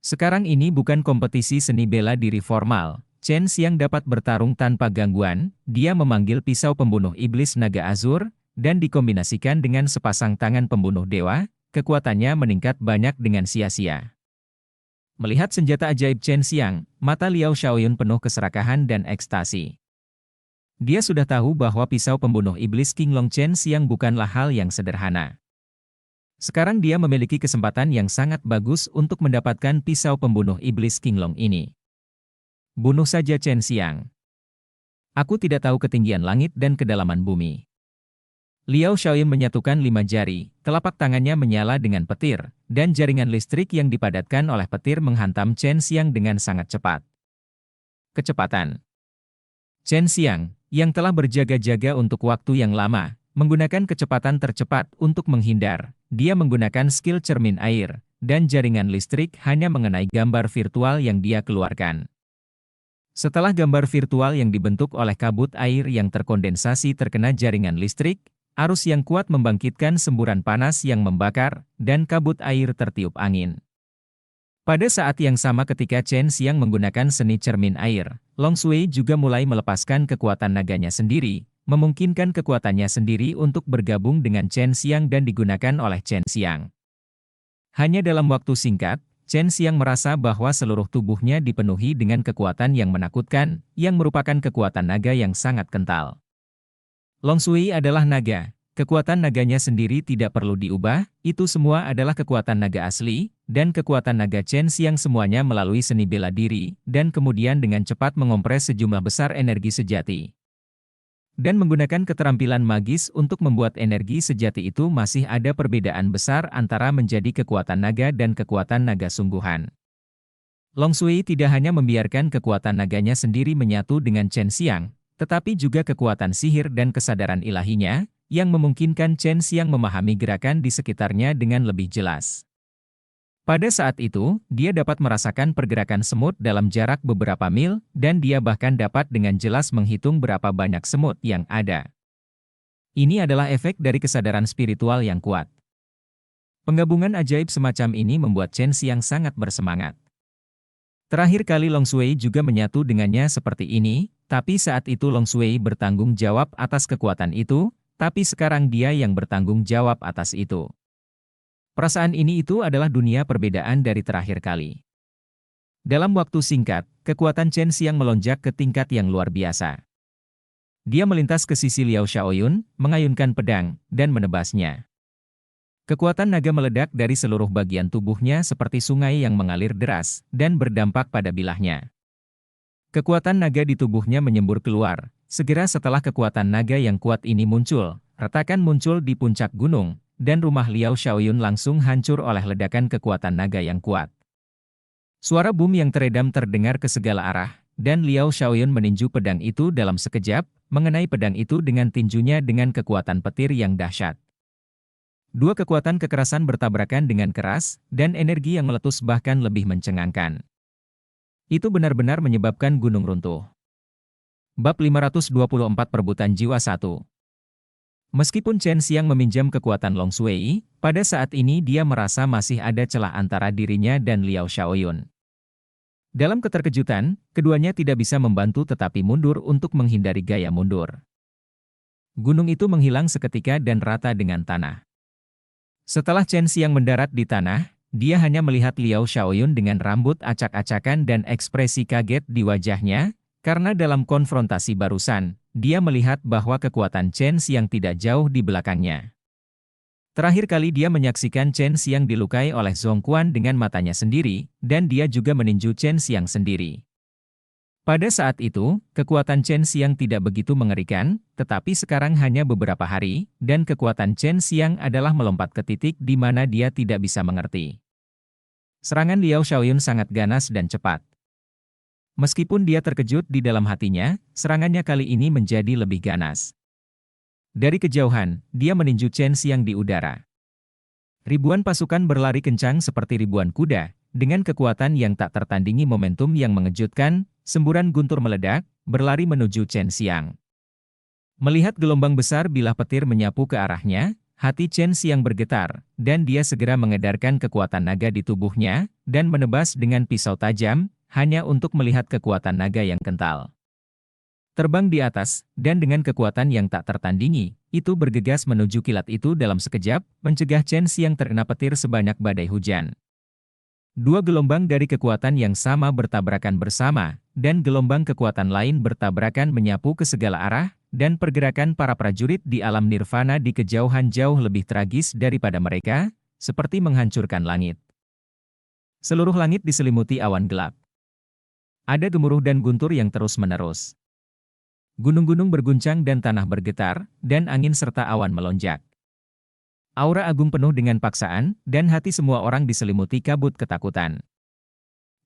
Sekarang ini bukan kompetisi seni bela diri formal, Chen Xiang dapat bertarung tanpa gangguan, dia memanggil pisau pembunuh iblis naga azur, dan dikombinasikan dengan sepasang tangan pembunuh dewa, kekuatannya meningkat banyak dengan sia-sia. Melihat senjata ajaib Chen Xiang, mata Liao Xiaoyun penuh keserakahan dan ekstasi. Dia sudah tahu bahwa pisau pembunuh iblis King Long Chen Xiang bukanlah hal yang sederhana. Sekarang dia memiliki kesempatan yang sangat bagus untuk mendapatkan pisau pembunuh iblis King Long ini. Bunuh saja Chen Xiang. Aku tidak tahu ketinggian langit dan kedalaman bumi. Liao Xiaoyun menyatukan 5 jari, telapak tangannya menyala dengan petir, dan jaringan listrik yang dipadatkan oleh petir menghantam Chen Xiang dengan sangat cepat. Kecepatan. Chen Xiang, yang telah berjaga-jaga untuk waktu yang lama, menggunakan kecepatan tercepat untuk menghindar. Dia menggunakan skill cermin air, dan jaringan listrik hanya mengenai gambar virtual yang dia keluarkan. Setelah gambar virtual yang dibentuk oleh kabut air yang terkondensasi terkena jaringan listrik, arus yang kuat membangkitkan semburan panas yang membakar, dan kabut air tertiup angin. Pada saat yang sama ketika Chen Xiang menggunakan seni cermin air, Long Sui juga mulai melepaskan kekuatan naganya sendiri, memungkinkan kekuatannya sendiri untuk bergabung dengan Chen Xiang dan digunakan oleh Chen Xiang. Hanya dalam waktu singkat, Chen Xiang merasa bahwa seluruh tubuhnya dipenuhi dengan kekuatan yang menakutkan, yang merupakan kekuatan naga yang sangat kental. Long Sui adalah naga. Kekuatan naganya sendiri tidak perlu diubah, itu semua adalah kekuatan naga asli, dan kekuatan naga Chen Xiang semuanya melalui seni bela diri, dan kemudian dengan cepat mengompres sejumlah besar energi sejati. Dan menggunakan keterampilan magis untuk membuat energi sejati itu masih ada perbedaan besar antara menjadi kekuatan naga dan kekuatan naga sungguhan. Long Sui tidak hanya membiarkan kekuatan naganya sendiri menyatu dengan Chen Xiang, tetapi juga kekuatan sihir dan kesadaran ilahinya, yang memungkinkan Chen Xiang memahami gerakan di sekitarnya dengan lebih jelas. Pada saat itu, dia dapat merasakan pergerakan semut dalam jarak beberapa mil, dan dia bahkan dapat dengan jelas menghitung berapa banyak semut yang ada. Ini adalah efek dari kesadaran spiritual yang kuat. Penggabungan ajaib semacam ini membuat Chen Xiang sangat bersemangat. Terakhir kali Long Shui juga menyatu dengannya seperti ini, tapi saat itu Long Shui bertanggung jawab atas kekuatan itu, tapi sekarang dia yang bertanggung jawab atas itu. Perasaan ini itu adalah dunia perbedaan dari terakhir kali. Dalam waktu singkat, kekuatan Chen Xiang melonjak ke tingkat yang luar biasa. Dia melintas ke sisi Liao Shaoyun, mengayunkan pedang, dan menebasnya. Kekuatan naga meledak dari seluruh bagian tubuhnya seperti sungai yang mengalir deras, dan berdampak pada bilahnya. Kekuatan naga di tubuhnya menyembur keluar. Segera setelah kekuatan naga yang kuat ini muncul, retakan muncul di puncak gunung, dan rumah Liao Shaoyun langsung hancur oleh ledakan kekuatan naga yang kuat. Suara boom yang teredam terdengar ke segala arah, dan Liao Shaoyun meninju pedang itu dalam sekejap, mengenai pedang itu dengan tinjunya dengan kekuatan petir yang dahsyat. Dua kekuatan kekerasan bertabrakan dengan keras, dan energi yang meletus bahkan lebih mencengangkan. Itu benar-benar menyebabkan gunung runtuh. Bab 524 Perebutan Jiwa 1. Meskipun Chen Xiang meminjam kekuatan Long Shui, pada saat ini dia merasa masih ada celah antara dirinya dan Liao Shaoyun. Dalam keterkejutan, keduanya tidak bisa membantu tetapi mundur untuk menghindari gaya mundur. Gunung itu menghilang seketika dan rata dengan tanah. Setelah Chen Xiang mendarat di tanah, dia hanya melihat Liao Shaoyun dengan rambut acak-acakan dan ekspresi kaget di wajahnya, karena dalam konfrontasi barusan, dia melihat bahwa kekuatan Chen Xiang tidak jauh di belakangnya. Terakhir kali dia menyaksikan Chen Xiang dilukai oleh Zhong Quan dengan matanya sendiri, dan dia juga meninju Chen Xiang sendiri. Pada saat itu, kekuatan Chen Xiang tidak begitu mengerikan, tetapi sekarang hanya beberapa hari, dan kekuatan Chen Xiang adalah melompat ke titik di mana dia tidak bisa mengerti. Serangan Liao Shaoyun sangat ganas dan cepat. Meskipun dia terkejut di dalam hatinya, serangannya kali ini menjadi lebih ganas. Dari kejauhan, dia meninju Chen Xiang di udara. Ribuan pasukan berlari kencang seperti ribuan kuda, dengan kekuatan yang tak tertandingi momentum yang mengejutkan. Semburan guntur meledak, berlari menuju Chen Xiang. Melihat gelombang besar bilah petir menyapu ke arahnya, hati Chen Xiang bergetar, dan dia segera mengedarkan kekuatan naga di tubuhnya, dan menebas dengan pisau tajam, hanya untuk melihat kekuatan naga yang kental. Terbang di atas, dan dengan kekuatan yang tak tertandingi, itu bergegas menuju kilat itu dalam sekejap, mencegah Chen Xiang terkena petir sebanyak badai hujan. Dua gelombang dari kekuatan yang sama bertabrakan bersama, dan gelombang kekuatan lain bertabrakan menyapu ke segala arah, dan pergerakan para prajurit di alam nirvana di kejauhan jauh lebih tragis daripada mereka, seperti menghancurkan langit. Seluruh langit diselimuti awan gelap. Ada gemuruh dan guntur yang terus-menerus. Gunung-gunung berguncang dan tanah bergetar, dan angin serta awan melonjak. Aura agung penuh dengan paksaan, dan hati semua orang diselimuti kabut ketakutan.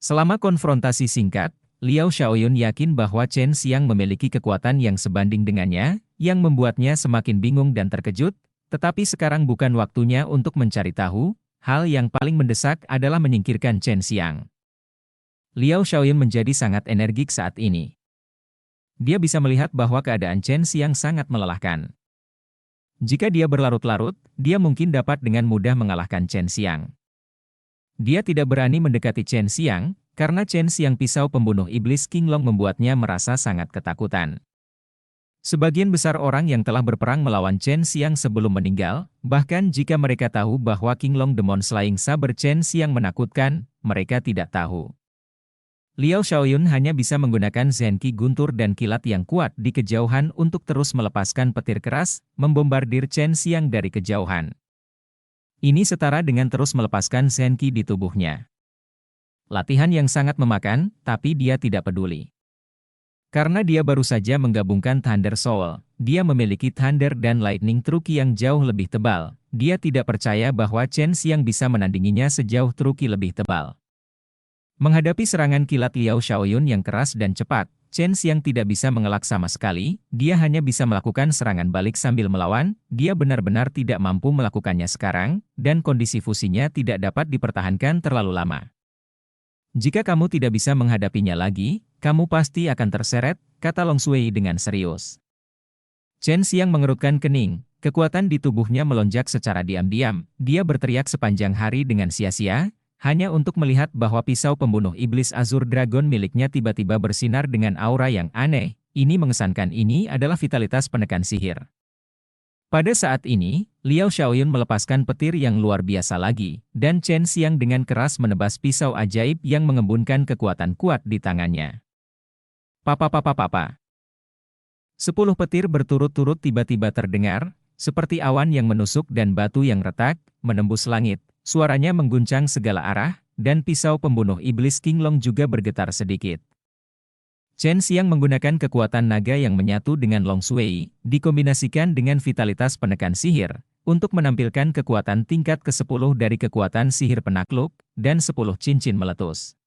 Selama konfrontasi singkat, Liao Shaoyun yakin bahwa Chen Xiang memiliki kekuatan yang sebanding dengannya, yang membuatnya semakin bingung dan terkejut, tetapi sekarang bukan waktunya untuk mencari tahu, hal yang paling mendesak adalah menyingkirkan Chen Xiang. Liao Shaoyun menjadi sangat energik saat ini. Dia bisa melihat bahwa keadaan Chen Xiang sangat melelahkan. Jika dia berlarut-larut, dia mungkin dapat dengan mudah mengalahkan Chen Xiang. Dia tidak berani mendekati Chen Xiang, karena Chen Xiang pisau pembunuh iblis King Long membuatnya merasa sangat ketakutan. Sebagian besar orang yang telah berperang melawan Chen Xiang sebelum meninggal, bahkan jika mereka tahu bahwa King Long Demon Slaying Saber Chen Xiang menakutkan, mereka tidak tahu. Liao Shaoyun hanya bisa menggunakan Zenki guntur dan kilat yang kuat di kejauhan untuk terus melepaskan petir keras, membombardir Chen Xiang dari kejauhan. Ini setara dengan terus melepaskan Zenki di tubuhnya. Latihan yang sangat memakan, tapi dia tidak peduli. Karena dia baru saja menggabungkan Thunder Soul, dia memiliki Thunder dan Lightning Truki yang jauh lebih tebal. Dia tidak percaya bahwa Chen Xiang bisa menandinginya sejauh Truki lebih tebal. Menghadapi serangan kilat Liao Shaoyun yang keras dan cepat, Chen Xiang tidak bisa mengelak sama sekali, dia hanya bisa melakukan serangan balik sambil melawan, dia benar-benar tidak mampu melakukannya sekarang, dan kondisi fusinya tidak dapat dipertahankan terlalu lama. Jika kamu tidak bisa menghadapinya lagi, kamu pasti akan terseret, kata Long Shui dengan serius. Chen Xiang mengerutkan kening, kekuatan di tubuhnya melonjak secara diam-diam, dia berteriak sepanjang hari dengan sia-sia, hanya untuk melihat bahwa pisau pembunuh iblis Azure Dragon miliknya tiba-tiba bersinar dengan aura yang aneh. Ini mengesankan ini adalah vitalitas penekan sihir. Pada saat ini, Liao Xiaoyun melepaskan petir yang luar biasa lagi, dan Chen Xiang dengan keras menebas pisau ajaib yang mengembunkan kekuatan kuat di tangannya. Papa. 10 petir berturut-turut tiba-tiba terdengar, seperti awan yang menusuk dan batu yang retak, menembus langit. Suaranya mengguncang segala arah, dan pisau pembunuh iblis King Long juga bergetar sedikit. Chen Xiang menggunakan kekuatan naga yang menyatu dengan Long Sui, dikombinasikan dengan vitalitas penekan sihir, untuk menampilkan kekuatan tingkat ke-10 dari kekuatan sihir penakluk, dan 10 cincin meletus.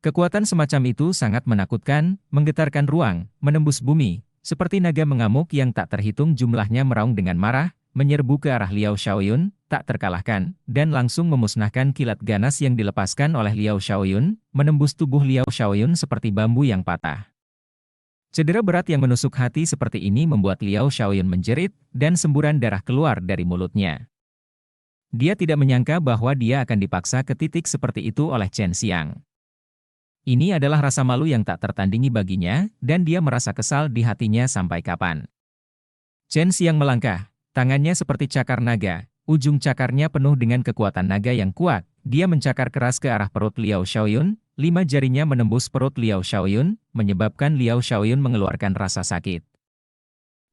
Kekuatan semacam itu sangat menakutkan, menggetarkan ruang, menembus bumi, seperti naga mengamuk yang tak terhitung jumlahnya meraung dengan marah, menyerbu ke arah Liao Xiaoyun, tak terkalahkan, dan langsung memusnahkan kilat ganas yang dilepaskan oleh Liao Xiaoyun, menembus tubuh Liao Xiaoyun seperti bambu yang patah. Cedera berat yang menusuk hati seperti ini membuat Liao Xiaoyun menjerit, dan semburan darah keluar dari mulutnya. Dia tidak menyangka bahwa dia akan dipaksa ke titik seperti itu oleh Chen Xiang. Ini adalah rasa malu yang tak tertandingi baginya, dan dia merasa kesal di hatinya sampai kapan. Chen Xiang melangkah. Tangannya seperti cakar naga, ujung cakarnya penuh dengan kekuatan naga yang kuat. Dia mencakar keras ke arah perut Liao Xiaoyun, 5 jarinya menembus perut Liao Xiaoyun, menyebabkan Liao Xiaoyun mengeluarkan rasa sakit.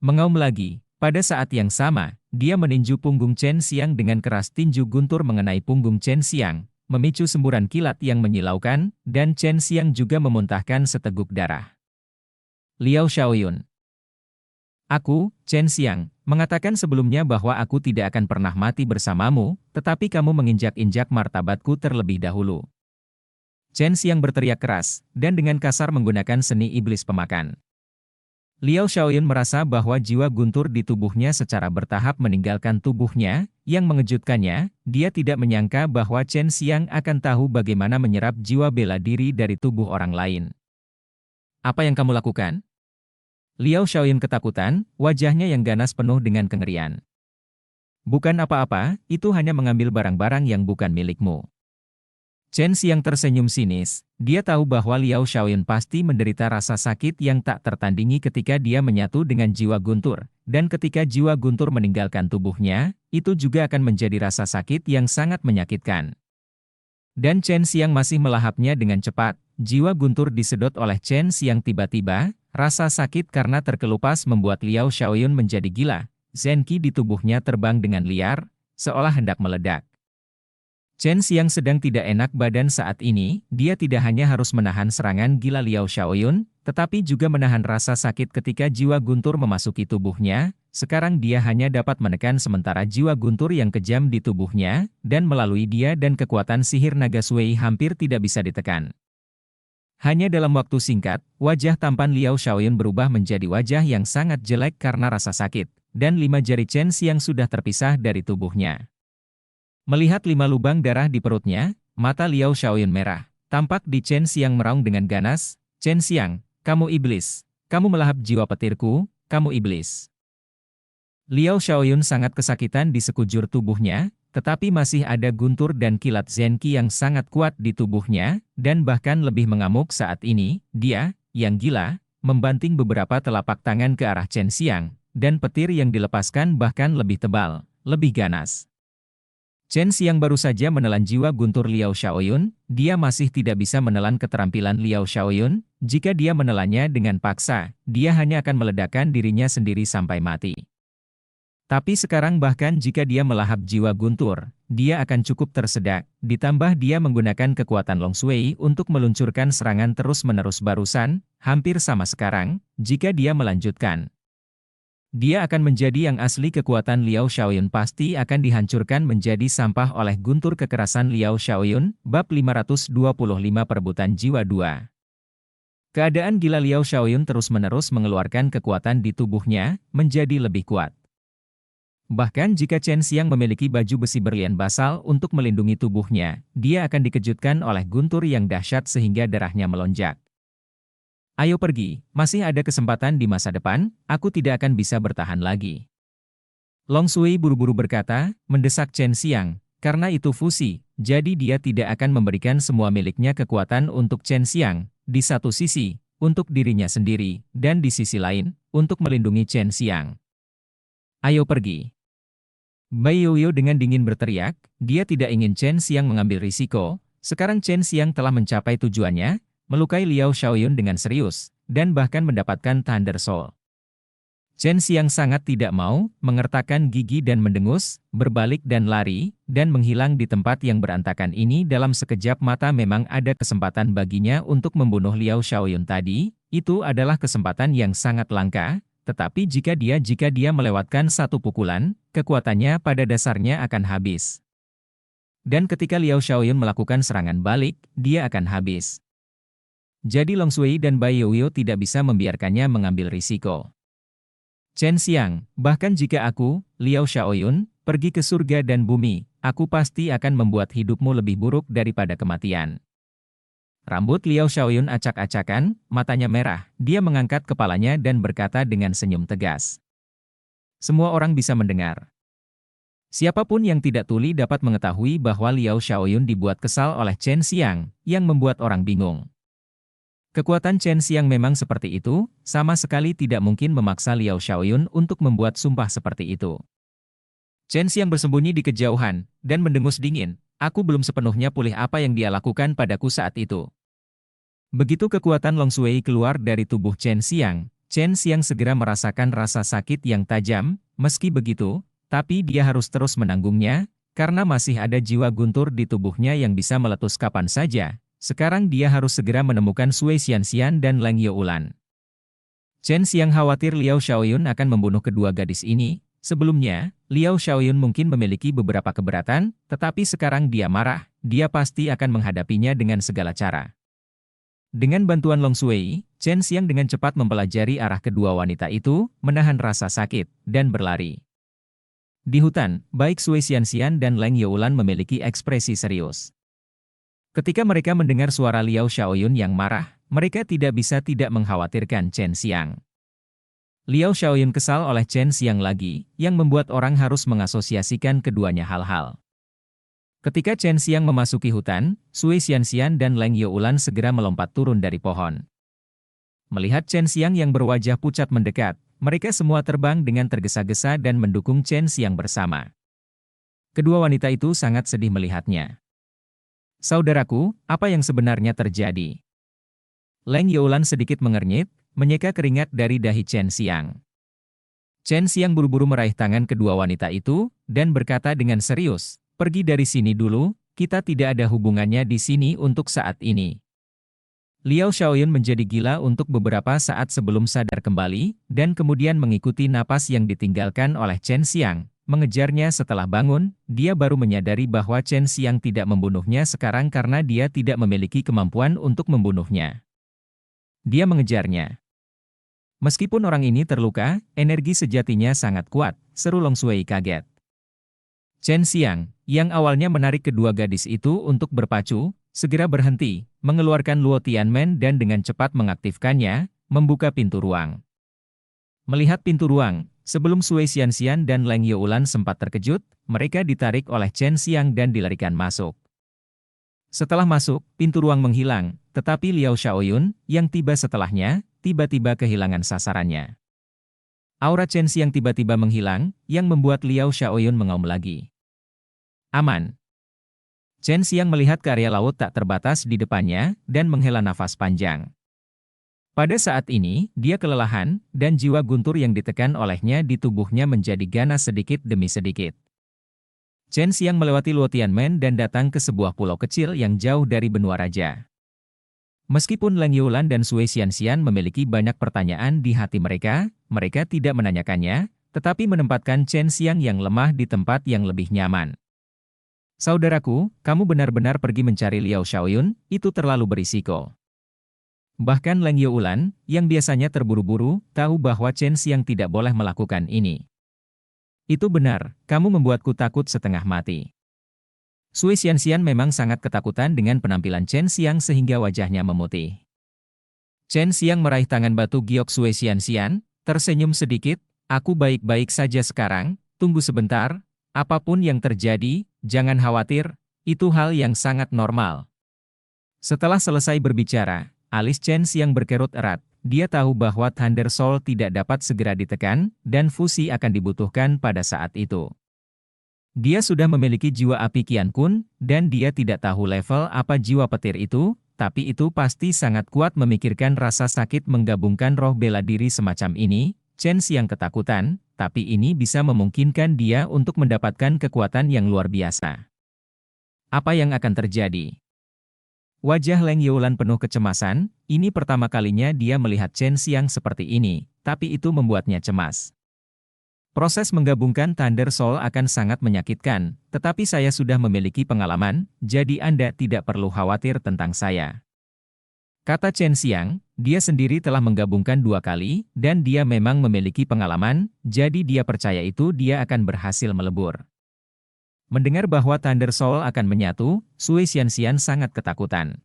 Mengaum lagi, pada saat yang sama, dia meninju punggung Chen Xiang dengan keras. Tinju guntur mengenai punggung Chen Xiang, memicu semburan kilat yang menyilaukan, dan Chen Xiang juga memuntahkan seteguk darah. Liao Xiaoyun. Aku, Chen Xiang, mengatakan sebelumnya bahwa aku tidak akan pernah mati bersamamu, tetapi kamu menginjak-injak martabatku terlebih dahulu. Chen Xiang berteriak keras, dan dengan kasar menggunakan seni iblis pemakan. Liao Xiaoyun merasa bahwa jiwa guntur di tubuhnya secara bertahap meninggalkan tubuhnya, yang mengejutkannya, dia tidak menyangka bahwa Chen Xiang akan tahu bagaimana menyerap jiwa bela diri dari tubuh orang lain. Apa yang kamu lakukan? Liao Xiaoyun ketakutan, wajahnya yang ganas penuh dengan kengerian. Bukan apa-apa, itu hanya mengambil barang-barang yang bukan milikmu. Chen Xiang tersenyum sinis, dia tahu bahwa Liao Xiaoyun pasti menderita rasa sakit yang tak tertandingi ketika dia menyatu dengan jiwa guntur, dan ketika jiwa guntur meninggalkan tubuhnya, itu juga akan menjadi rasa sakit yang sangat menyakitkan. Dan Chen Xiang masih melahapnya dengan cepat, jiwa guntur disedot oleh Chen Xiang tiba-tiba. Rasa sakit karena terkelupas membuat Liao Xiaoyun menjadi gila. Zenqi di tubuhnya terbang dengan liar, seolah hendak meledak. Chen Xiang sedang tidak enak badan saat ini, dia tidak hanya harus menahan serangan gila Liao Xiaoyun, tetapi juga menahan rasa sakit ketika jiwa guntur memasuki tubuhnya. Sekarang dia hanya dapat menekan sementara jiwa guntur yang kejam di tubuhnya, dan melalui dia dan kekuatan sihir naga Sui hampir tidak bisa ditekan. Hanya dalam waktu singkat, wajah tampan Liao Xiaoyun berubah menjadi wajah yang sangat jelek karena rasa sakit, dan 5 jari Chen Xiang sudah terpisah dari tubuhnya. Melihat 5 lubang darah di perutnya, mata Liao Xiaoyun merah. Tampak di Chen Xiang meraung dengan ganas, "Chen Xiang, kamu iblis. Kamu melahap jiwa petirku, kamu iblis." Liao Xiaoyun sangat kesakitan di sekujur tubuhnya, tetapi masih ada guntur dan kilat Zenqi yang sangat kuat di tubuhnya, dan bahkan lebih mengamuk saat ini, dia, yang gila, membanting beberapa telapak tangan ke arah Chen Xiang, dan petir yang dilepaskan bahkan lebih tebal, lebih ganas. Chen Xiang baru saja menelan jiwa guntur Liao Xiaoyun, dia masih tidak bisa menelan keterampilan Liao Xiaoyun, jika dia menelannya dengan paksa, dia hanya akan meledakkan dirinya sendiri sampai mati. Tapi sekarang bahkan jika dia melahap jiwa guntur, dia akan cukup tersedak, ditambah dia menggunakan kekuatan Long Sui untuk meluncurkan serangan terus-menerus barusan, hampir sama sekarang, jika dia melanjutkan. Dia akan menjadi yang asli kekuatan Liao Xiaoyun pasti akan dihancurkan menjadi sampah oleh guntur kekerasan Liao Xiaoyun, bab 525 perebutan jiwa 2. Keadaan gila Liao Xiaoyun terus-menerus mengeluarkan kekuatan di tubuhnya, menjadi lebih kuat. Bahkan jika Chen Xiang memiliki baju besi berlian basal untuk melindungi tubuhnya, dia akan dikejutkan oleh guntur yang dahsyat sehingga darahnya melonjak. Ayo pergi, masih ada kesempatan di masa depan, aku tidak akan bisa bertahan lagi. Long Sui buru-buru berkata, mendesak Chen Xiang, karena itu fusi, jadi dia tidak akan memberikan semua miliknya kekuatan untuk Chen Xiang, di satu sisi, untuk dirinya sendiri, dan di sisi lain, untuk melindungi Chen Xiang. Ayo pergi. Bai Yoyo dengan dingin berteriak, dia tidak ingin Chen Xiang mengambil risiko. Sekarang Chen Xiang telah mencapai tujuannya, melukai Liao Xiaoyun dengan serius, dan bahkan mendapatkan Thunder Soul. Chen Xiang sangat tidak mau, mengertakkan gigi dan mendengus, berbalik dan lari, dan menghilang di tempat yang berantakan ini dalam sekejap mata. Memang ada kesempatan baginya untuk membunuh Liao Xiaoyun tadi, itu adalah kesempatan yang sangat langka, tetapi jika dia melewatkan satu pukulan, kekuatannya pada dasarnya akan habis. Dan ketika Liao Xiaoyun melakukan serangan balik, dia akan habis. Jadi Long Sui dan Bai Yoyo tidak bisa membiarkannya mengambil risiko. Chen Xiang, bahkan jika aku, Liao Xiaoyun, pergi ke surga dan bumi, aku pasti akan membuat hidupmu lebih buruk daripada kematian. Rambut Liao Xiaoyun acak-acakan, matanya merah, dia mengangkat kepalanya dan berkata dengan senyum tegas. Semua orang bisa mendengar. Siapapun yang tidak tuli dapat mengetahui bahwa Liao Xiaoyun dibuat kesal oleh Chen Xiang, yang membuat orang bingung. Kekuatan Chen Xiang memang seperti itu, sama sekali tidak mungkin memaksa Liao Xiaoyun untuk membuat sumpah seperti itu. Chen Xiang bersembunyi di kejauhan, dan mendengus dingin, aku belum sepenuhnya pulih apa yang dia lakukan padaku saat itu. Begitu kekuatan Long Sui keluar dari tubuh Chen Xiang segera merasakan rasa sakit yang tajam, meski begitu, tapi dia harus terus menanggungnya, karena masih ada jiwa guntur di tubuhnya yang bisa meletus kapan saja. Sekarang dia harus segera menemukan Sui Xianxian dan Leng Youlan. Chen Xiang khawatir Liao Xiaoyun akan membunuh kedua gadis ini. Sebelumnya, Liao Xiaoyun mungkin memiliki beberapa keberatan, tetapi sekarang dia marah, dia pasti akan menghadapinya dengan segala cara. Dengan bantuan Long Sui, Chen Xiang dengan cepat mempelajari arah kedua wanita itu, menahan rasa sakit, dan berlari. Di hutan, baik Sui Xianxian dan Leng Youlan memiliki ekspresi serius. Ketika mereka mendengar suara Liao Xiaoyun yang marah, mereka tidak bisa tidak mengkhawatirkan Chen Xiang. Liao Xiaoyun kesal oleh Chen Xiang lagi, yang membuat orang harus mengasosiasikan keduanya hal-hal. Ketika Chen Xiang memasuki hutan, Sui Xianxian dan Leng Youlan segera melompat turun dari pohon. Melihat Chen Xiang yang berwajah pucat mendekat, mereka semua terbang dengan tergesa-gesa dan mendukung Chen Xiang bersama. Kedua wanita itu sangat sedih melihatnya. Saudaraku, apa yang sebenarnya terjadi? Leng Youlan sedikit mengernyit, menyeka keringat dari dahi Chen Xiang. Chen Xiang buru-buru meraih tangan kedua wanita itu, dan berkata dengan serius, pergi dari sini dulu, kita tidak ada hubungannya di sini untuk saat ini. Liao Xiaoyun menjadi gila untuk beberapa saat sebelum sadar kembali, dan kemudian mengikuti napas yang ditinggalkan oleh Chen Xiang. Mengejarnya setelah bangun, dia baru menyadari bahwa Chen Xiang tidak membunuhnya sekarang karena dia tidak memiliki kemampuan untuk membunuhnya. Dia mengejarnya. Meskipun orang ini terluka, energi sejatinya sangat kuat, seru Long Sui kaget. Chen Xiang, yang awalnya menarik kedua gadis itu untuk berpacu, segera berhenti, mengeluarkan Luo Tianmen dan dengan cepat mengaktifkannya, membuka pintu ruang. Melihat pintu ruang, sebelum Sui Xianxian dan Leng Youlan sempat terkejut, mereka ditarik oleh Chen Xiang dan dilarikan masuk. Setelah masuk, pintu ruang menghilang, tetapi Liao Xiaoyun, yang tiba setelahnya, tiba-tiba kehilangan sasarannya. Aura Chen Xiang tiba-tiba menghilang, yang membuat Liao Xiaoyun mengaum lagi. Aman. Chen Xiang melihat ke area laut tak terbatas di depannya, dan menghela nafas panjang. Pada saat ini, dia kelelahan, dan jiwa guntur yang ditekan olehnya di tubuhnya menjadi ganas sedikit demi sedikit. Chen Xiang melewati Luo Tianmen dan datang ke sebuah pulau kecil yang jauh dari benua raja. Meskipun Leng Youlan dan Sui Xianxian memiliki banyak pertanyaan di hati mereka, mereka tidak menanyakannya, tetapi menempatkan Chen Xiang yang lemah di tempat yang lebih nyaman. Saudaraku, kamu benar-benar pergi mencari Liao Xiaoyun, itu terlalu berisiko. Bahkan Leng Youlan, yang biasanya terburu-buru, tahu bahwa Chen Xiang tidak boleh melakukan ini. Itu benar, kamu membuatku takut setengah mati. Sui Xianxian memang sangat ketakutan dengan penampilan Chen Xiang sehingga wajahnya memutih. Chen Xiang meraih tangan batu giok Sui Xianxian, tersenyum sedikit, aku baik-baik saja sekarang, tunggu sebentar, apapun yang terjadi, jangan khawatir, itu hal yang sangat normal. Setelah selesai berbicara, alis Chen Xiang berkerut erat. Dia tahu bahwa Thunder Soul tidak dapat segera ditekan, dan fusi akan dibutuhkan pada saat itu. Dia sudah memiliki jiwa api Qian Kun, dan dia tidak tahu level apa jiwa petir itu, tapi itu pasti sangat kuat memikirkan rasa sakit menggabungkan roh bela diri semacam ini. Chen Xiang ketakutan, tapi ini bisa memungkinkan dia untuk mendapatkan kekuatan yang luar biasa. Apa yang akan terjadi? Wajah Leng Youlan penuh kecemasan, ini pertama kalinya dia melihat Chen Xiang seperti ini, tapi itu membuatnya cemas. Proses menggabungkan Thunder Soul akan sangat menyakitkan, tetapi saya sudah memiliki pengalaman, jadi Anda tidak perlu khawatir tentang saya. Kata Chen Xiang, dia sendiri telah menggabungkan 2 kali, dan dia memang memiliki pengalaman, jadi dia percaya itu dia akan berhasil melebur. Mendengar bahwa Thunder Soul akan menyatu, Sui Xianxian sangat ketakutan.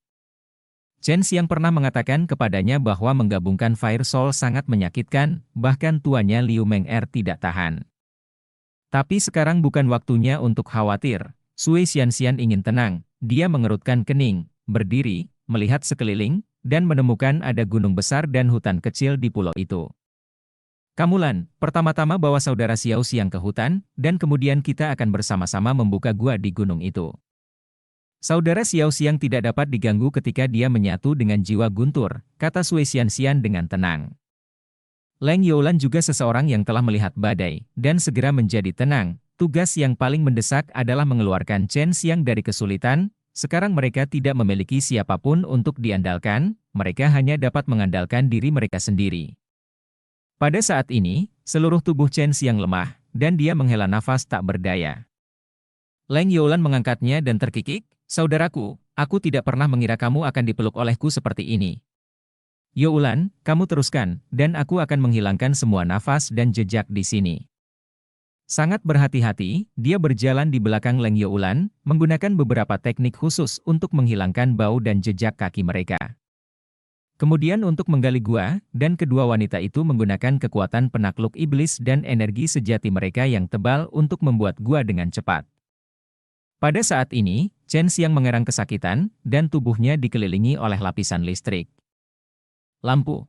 Chen Xiang pernah mengatakan kepadanya bahwa menggabungkan Fire Soul sangat menyakitkan, bahkan tuannya Liu Meng'er tidak tahan. Tapi sekarang bukan waktunya untuk khawatir. Sui Xianxian ingin tenang, dia mengerutkan kening, berdiri, melihat sekeliling, dan menemukan ada gunung besar dan hutan kecil di pulau itu. Kamulan, pertama-tama bawa saudara Xiao Xiang ke hutan, dan kemudian kita akan bersama-sama membuka gua di gunung itu. Saudara Xiao Xiang tidak dapat diganggu ketika dia menyatu dengan jiwa guntur, kata Sui Xianxian dengan tenang. Leng Youlan juga seseorang yang telah melihat badai, dan segera menjadi tenang. Tugas yang paling mendesak adalah mengeluarkan Chen Xiang dari kesulitan. Sekarang mereka tidak memiliki siapapun untuk diandalkan, mereka hanya dapat mengandalkan diri mereka sendiri. Pada saat ini, seluruh tubuh Chen Xiang lemah, dan dia menghela nafas tak berdaya. Leng Youlan mengangkatnya dan terkikik, "Saudaraku, aku tidak pernah mengira kamu akan dipeluk olehku seperti ini. Youlan, kamu teruskan, dan aku akan menghilangkan semua nafas dan jejak di sini." Sangat berhati-hati, dia berjalan di belakang Leng Youlan, menggunakan beberapa teknik khusus untuk menghilangkan bau dan jejak kaki mereka. Kemudian untuk menggali gua, dan kedua wanita itu menggunakan kekuatan penakluk iblis dan energi sejati mereka yang tebal untuk membuat gua dengan cepat. Pada saat ini, Chen Xiang mengerang kesakitan, dan tubuhnya dikelilingi oleh lapisan listrik. Lampu.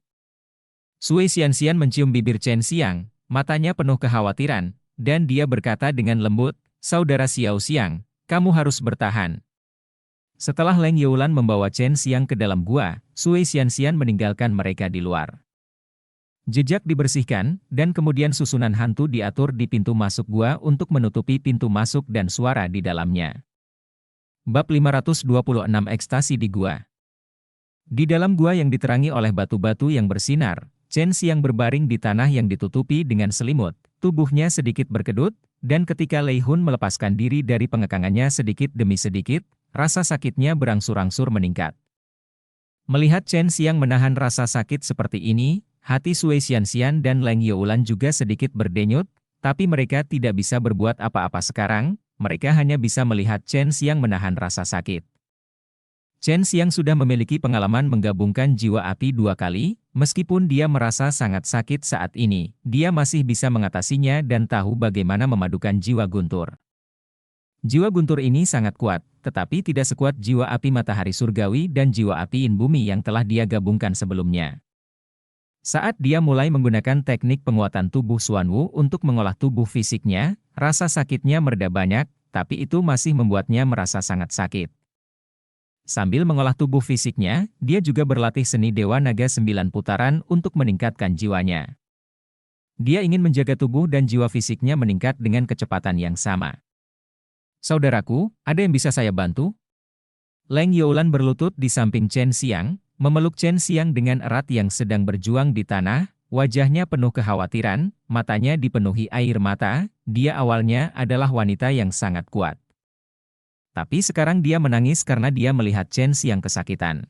Sui Xianxian mencium bibir Chen Xiang, matanya penuh kekhawatiran, dan dia berkata dengan lembut, "Saudara Xiao Xiang, kamu harus bertahan." Setelah Leng Youlan membawa Chen Xiang ke dalam gua, Sui Xianxian meninggalkan mereka di luar. Jejak dibersihkan, dan kemudian susunan hantu diatur di pintu masuk gua untuk menutupi pintu masuk dan suara di dalamnya. Bab 526 Ekstasi di Gua. Di dalam gua yang diterangi oleh batu-batu yang bersinar, Chen Xiang berbaring di tanah yang ditutupi dengan selimut, tubuhnya sedikit berkedut, dan ketika Lei Hun melepaskan diri dari pengekangannya sedikit demi sedikit, rasa sakitnya berangsur-angsur meningkat. Melihat Chen Xiang menahan rasa sakit seperti ini, hati Sui Xianxian dan Leng Youlan juga sedikit berdenyut, tapi mereka tidak bisa berbuat apa-apa sekarang, mereka hanya bisa melihat Chen Xiang menahan rasa sakit. Chen Xiang sudah memiliki pengalaman menggabungkan jiwa api 2 kali, meskipun dia merasa sangat sakit saat ini, dia masih bisa mengatasinya dan tahu bagaimana memadukan jiwa guntur. Jiwa guntur ini sangat kuat, tetapi tidak sekuat jiwa api matahari surgawi dan jiwa api in bumi yang telah dia gabungkan sebelumnya. Saat dia mulai menggunakan teknik penguatan tubuh Xuanwu untuk mengolah tubuh fisiknya, rasa sakitnya mereda banyak, tapi itu masih membuatnya merasa sangat sakit. Sambil mengolah tubuh fisiknya, dia juga berlatih seni Dewa Naga 9 putaran untuk meningkatkan jiwanya. Dia ingin menjaga tubuh dan jiwa fisiknya meningkat dengan kecepatan yang sama. "Saudaraku, ada yang bisa saya bantu?" Leng Youlan berlutut di samping Chen Xiang, memeluk Chen Xiang dengan erat yang sedang berjuang di tanah, wajahnya penuh kekhawatiran, matanya dipenuhi air mata, dia awalnya adalah wanita yang sangat kuat. Tapi sekarang dia menangis karena dia melihat Chen Xiang kesakitan.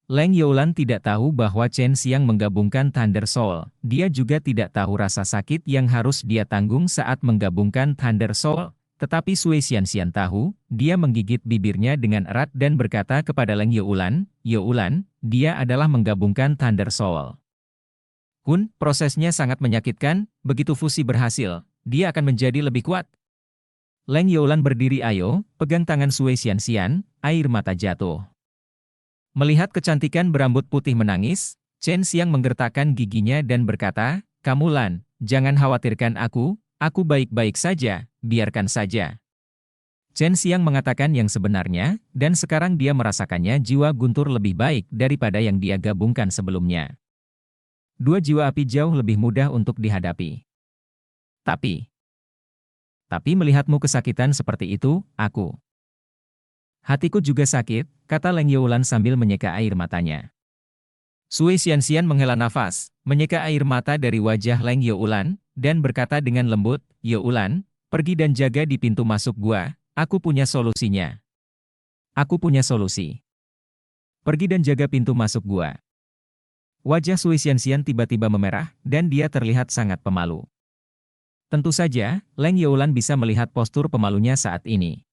Leng Youlan tidak tahu bahwa Chen Xiang menggabungkan Thunder Soul, dia juga tidak tahu rasa sakit yang harus dia tanggung saat menggabungkan Thunder Soul. Tetapi Sui Xianxian tahu, dia menggigit bibirnya dengan erat dan berkata kepada Leng Youlan, "Youlan, dia adalah menggabungkan Thunder Soul. Kun, prosesnya sangat menyakitkan, begitu fusi berhasil, dia akan menjadi lebih kuat." Leng Youlan berdiri ayo, pegang tangan Sui Xianxian, air mata jatuh. Melihat kecantikan berambut putih menangis, Chen Xiang menggertakkan giginya dan berkata, "Kamu Lan, jangan khawatirkan aku baik-baik saja, biarkan saja." Chen Xiang mengatakan yang sebenarnya, dan sekarang dia merasakannya jiwa guntur lebih baik daripada yang dia gabungkan sebelumnya. Dua jiwa api jauh lebih mudah untuk dihadapi. Tapi melihatmu kesakitan seperti itu, hatiku juga sakit, kata Leng Youlan sambil menyeka air matanya. Sui Xianxian menghela nafas, menyeka air mata dari wajah Leng Youlan, dan berkata dengan lembut, "Youlan, pergi dan jaga di pintu masuk gua, aku punya solusinya." "Aku punya solusi. Pergi dan jaga pintu masuk gua." Wajah Sui Xianxian tiba-tiba memerah, dan dia terlihat sangat pemalu. Tentu saja, Leng Youlan bisa melihat postur pemalunya saat ini.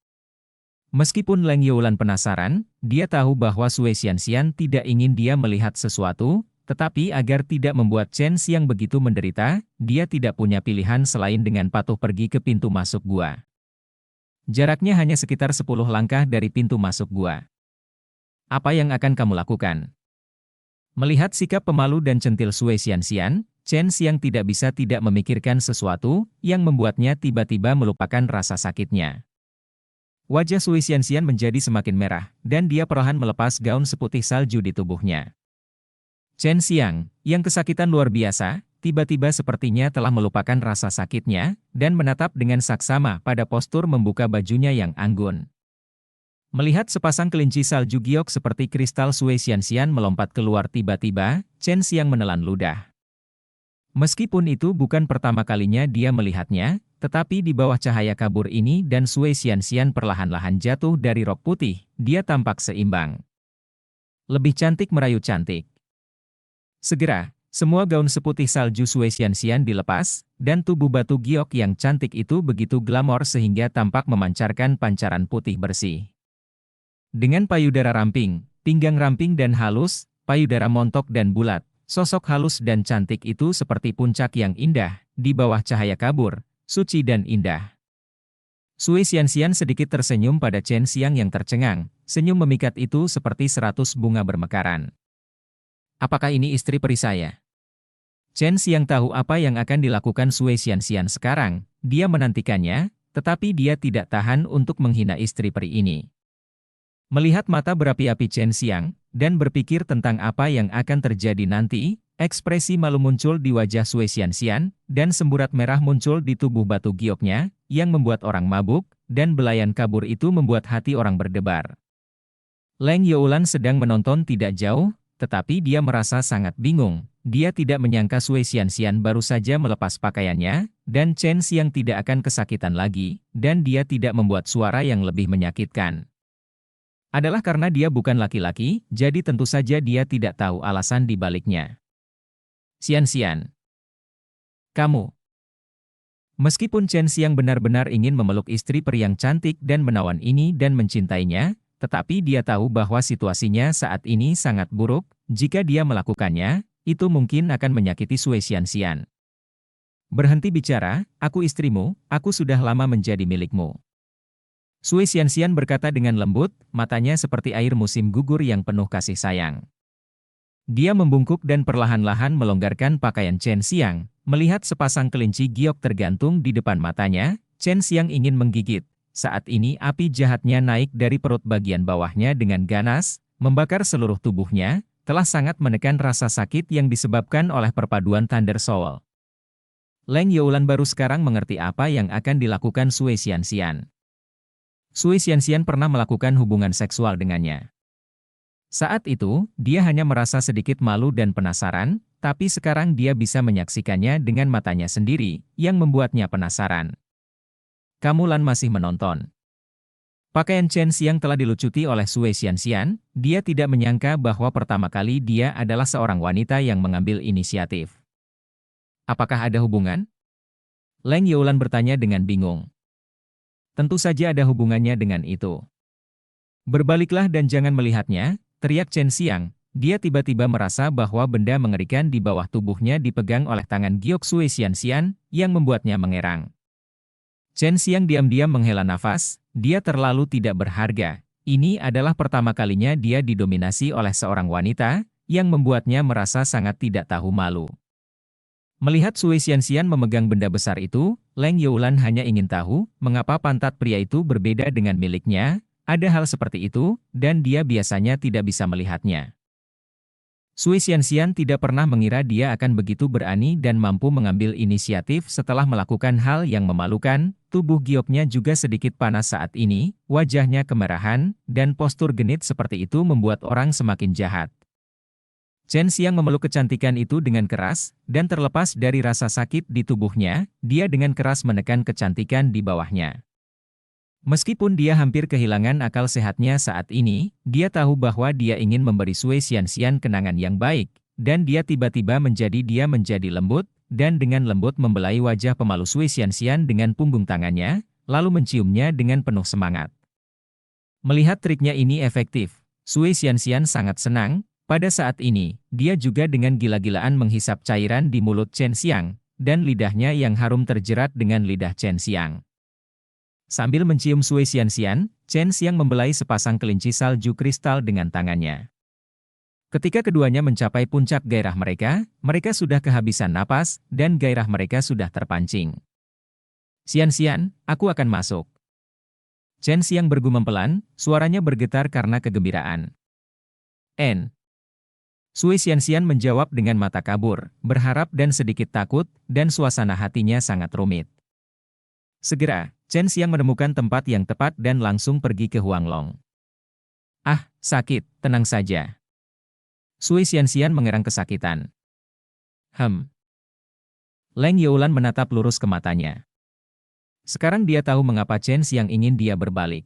Meskipun Leng Youlan penasaran, dia tahu bahwa Sui Xianxian tidak ingin dia melihat sesuatu, tetapi agar tidak membuat Chen Xiang begitu menderita, dia tidak punya pilihan selain dengan patuh pergi ke pintu masuk gua. Jaraknya hanya sekitar 10 langkah dari pintu masuk gua. Apa yang akan kamu lakukan? Melihat sikap pemalu dan centil Sui Xianxian, Chen Xiang tidak bisa tidak memikirkan sesuatu yang membuatnya tiba-tiba melupakan rasa sakitnya. Wajah Sui Xianxian menjadi semakin merah, dan dia perlahan melepas gaun seputih salju di tubuhnya. Chen Xiang, yang kesakitan luar biasa, tiba-tiba sepertinya telah melupakan rasa sakitnya, dan menatap dengan saksama pada postur membuka bajunya yang anggun. Melihat sepasang kelinci salju giok seperti kristal Sui Xianxian melompat keluar tiba-tiba, Chen Xiang menelan ludah. Meskipun itu bukan pertama kalinya dia melihatnya, tetapi di bawah cahaya kabur ini dan Sui Xianxian perlahan-lahan jatuh dari rok putih, dia tampak seimbang. Lebih cantik merayu cantik. Segera, semua gaun seputih salju Sui Xianxian dilepas, dan tubuh batu giok yang cantik itu begitu glamor sehingga tampak memancarkan pancaran putih bersih. Dengan payudara ramping, pinggang ramping dan halus, payudara montok dan bulat, sosok halus dan cantik itu seperti puncak yang indah, di bawah cahaya kabur, suci dan indah. Sui Xianxian sedikit tersenyum pada Chen Xiang yang tercengang, senyum memikat itu seperti 100 bunga bermekaran. Apakah ini istri peri saya? Chen Xiang tahu apa yang akan dilakukan Sui Xianxian sekarang, dia menantikannya, tetapi dia tidak tahan untuk menghina istri peri ini. Melihat mata berapi-api Chen Xiang, dan berpikir tentang apa yang akan terjadi nanti, ekspresi malu muncul di wajah Sui Xianxian, dan semburat merah muncul di tubuh batu gioknya, yang membuat orang mabuk, dan belayan kabur itu membuat hati orang berdebar. Leng Youlan sedang menonton tidak jauh, tetapi dia merasa sangat bingung. Dia tidak menyangka Sui Xianxian baru saja melepas pakaiannya, dan Chen Xiang tidak akan kesakitan lagi, dan dia tidak membuat suara yang lebih menyakitkan. Adalah karena dia bukan laki-laki, jadi tentu saja dia tidak tahu alasan di baliknya. Xianxian, kamu. Meskipun Chen Xiang benar-benar ingin memeluk istri peri yang cantik dan menawan ini dan mencintainya, tetapi dia tahu bahwa situasinya saat ini sangat buruk, jika dia melakukannya, itu mungkin akan menyakiti Sui Xianxian. Berhenti bicara, aku istrimu, aku sudah lama menjadi milikmu. Sui Xianxian berkata dengan lembut, matanya seperti air musim gugur yang penuh kasih sayang. Dia membungkuk dan perlahan-lahan melonggarkan pakaian Chen Xiang. Melihat sepasang kelinci giok tergantung di depan matanya, Chen Xiang ingin menggigit. Saat ini api jahatnya naik dari perut bagian bawahnya dengan ganas, membakar seluruh tubuhnya, telah sangat menekan rasa sakit yang disebabkan oleh perpaduan Thunder Soul. Leng Youlan baru sekarang mengerti apa yang akan dilakukan Sui Xianxian. Sui Xianxian pernah melakukan hubungan seksual dengannya. Saat itu, dia hanya merasa sedikit malu dan penasaran, tapi sekarang dia bisa menyaksikannya dengan matanya sendiri, yang membuatnya penasaran. Kamu Lan masih menonton. Pakaian Chen Xiang telah dilucuti oleh Sui Xianxian, dia tidak menyangka bahwa pertama kali dia adalah seorang wanita yang mengambil inisiatif. Apakah ada hubungan? Leng Youlan bertanya dengan bingung. Tentu saja ada hubungannya dengan itu. Berbaliklah dan jangan melihatnya, teriak Chen Xiang. Dia tiba-tiba merasa bahwa benda mengerikan di bawah tubuhnya dipegang oleh tangan giok Sui Xianxian, yang membuatnya mengerang. Chen Xiang diam-diam menghela nafas, dia terlalu tidak berharga. Ini adalah pertama kalinya dia didominasi oleh seorang wanita, yang membuatnya merasa sangat tidak tahu malu. Melihat Sui Xianxian memegang benda besar itu, Leng Youlan hanya ingin tahu, mengapa pantat pria itu berbeda dengan miliknya, ada hal seperti itu, dan dia biasanya tidak bisa melihatnya. Sui Xianxian tidak pernah mengira dia akan begitu berani dan mampu mengambil inisiatif setelah melakukan hal yang memalukan. Tubuh gioknya juga sedikit panas saat ini, wajahnya kemerahan, dan postur genit seperti itu membuat orang semakin jahat. Chen Xiang memeluk kecantikan itu dengan keras, dan terlepas dari rasa sakit di tubuhnya, dia dengan keras menekan kecantikan di bawahnya. Meskipun dia hampir kehilangan akal sehatnya saat ini, dia tahu bahwa dia ingin memberi Sui Xianxian kenangan yang baik, dan dia tiba-tiba menjadi lembut, dan dengan lembut membelai wajah pemalu Sui Xianxian dengan punggung tangannya, lalu menciumnya dengan penuh semangat. Melihat triknya ini efektif, Sui Xianxian sangat senang. Pada saat ini, dia juga dengan gila-gilaan menghisap cairan di mulut Chen Xiang, dan lidahnya yang harum terjerat dengan lidah Chen Xiang. Sambil mencium Sui Xianxian, Chen Xiang membelai sepasang kelinci salju kristal dengan tangannya. Ketika keduanya mencapai puncak gairah mereka, mereka sudah kehabisan napas, dan gairah mereka sudah terpancing. Xianxian, aku akan masuk. Chen Xiang bergumam pelan, suaranya bergetar karena kegembiraan. Sui Xianxian menjawab dengan mata kabur, berharap dan sedikit takut, dan suasana hatinya sangat rumit. Segera, Chen Xiang menemukan tempat yang tepat dan langsung pergi ke Huanglong. Ah, sakit, tenang saja. Sui Xianxian mengerang kesakitan. Leng Youlan menatap lurus ke matanya. Sekarang dia tahu mengapa Chen Xiang ingin dia berbalik.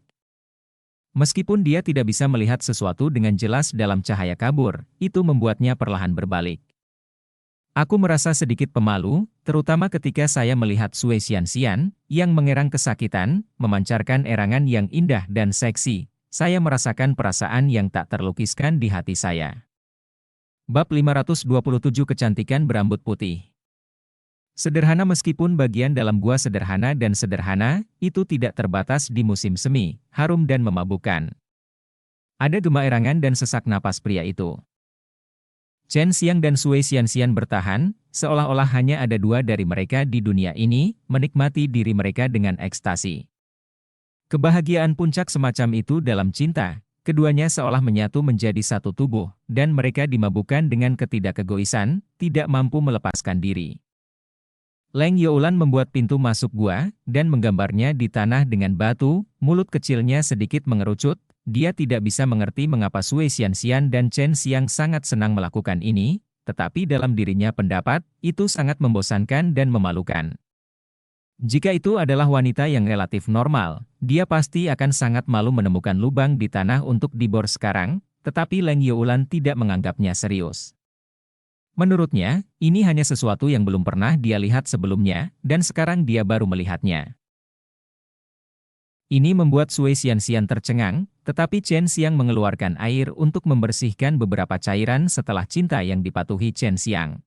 Meskipun dia tidak bisa melihat sesuatu dengan jelas dalam cahaya kabur, itu membuatnya perlahan berbalik. Aku merasa sedikit pemalu, terutama ketika saya melihat Sui Xianxian, yang mengerang kesakitan, memancarkan erangan yang indah dan seksi. Saya merasakan perasaan yang tak terlukiskan di hati saya. Bab 527 Kecantikan Berambut Putih. Sederhana meskipun bagian dalam gua sederhana dan sederhana, itu tidak terbatas di musim semi, harum dan memabukkan. Ada gema erangan dan sesak napas pria itu. Chen Xiang dan Sui Xianxian bertahan, seolah-olah hanya ada dua dari mereka di dunia ini, menikmati diri mereka dengan ekstasi. Kebahagiaan puncak semacam itu dalam cinta, keduanya seolah menyatu menjadi satu tubuh, dan mereka dimabukkan dengan ketidakegoisan, tidak mampu melepaskan diri. Leng Youlan membuat pintu masuk gua, dan menggambarnya di tanah dengan batu, mulut kecilnya sedikit mengerucut. Dia tidak bisa mengerti mengapa Sui Xianxian dan Chen Xiang sangat senang melakukan ini, tetapi dalam dirinya pendapat, itu sangat membosankan dan memalukan. Jika itu adalah wanita yang relatif normal, dia pasti akan sangat malu menemukan lubang di tanah untuk dibor sekarang, tetapi Leng Youlan tidak menganggapnya serius. Menurutnya, ini hanya sesuatu yang belum pernah dia lihat sebelumnya, dan sekarang dia baru melihatnya. Ini membuat Sui Xianxian tercengang, tetapi Chen Xiang mengeluarkan air untuk membersihkan beberapa cairan setelah cinta yang dipatuhi Chen Xiang.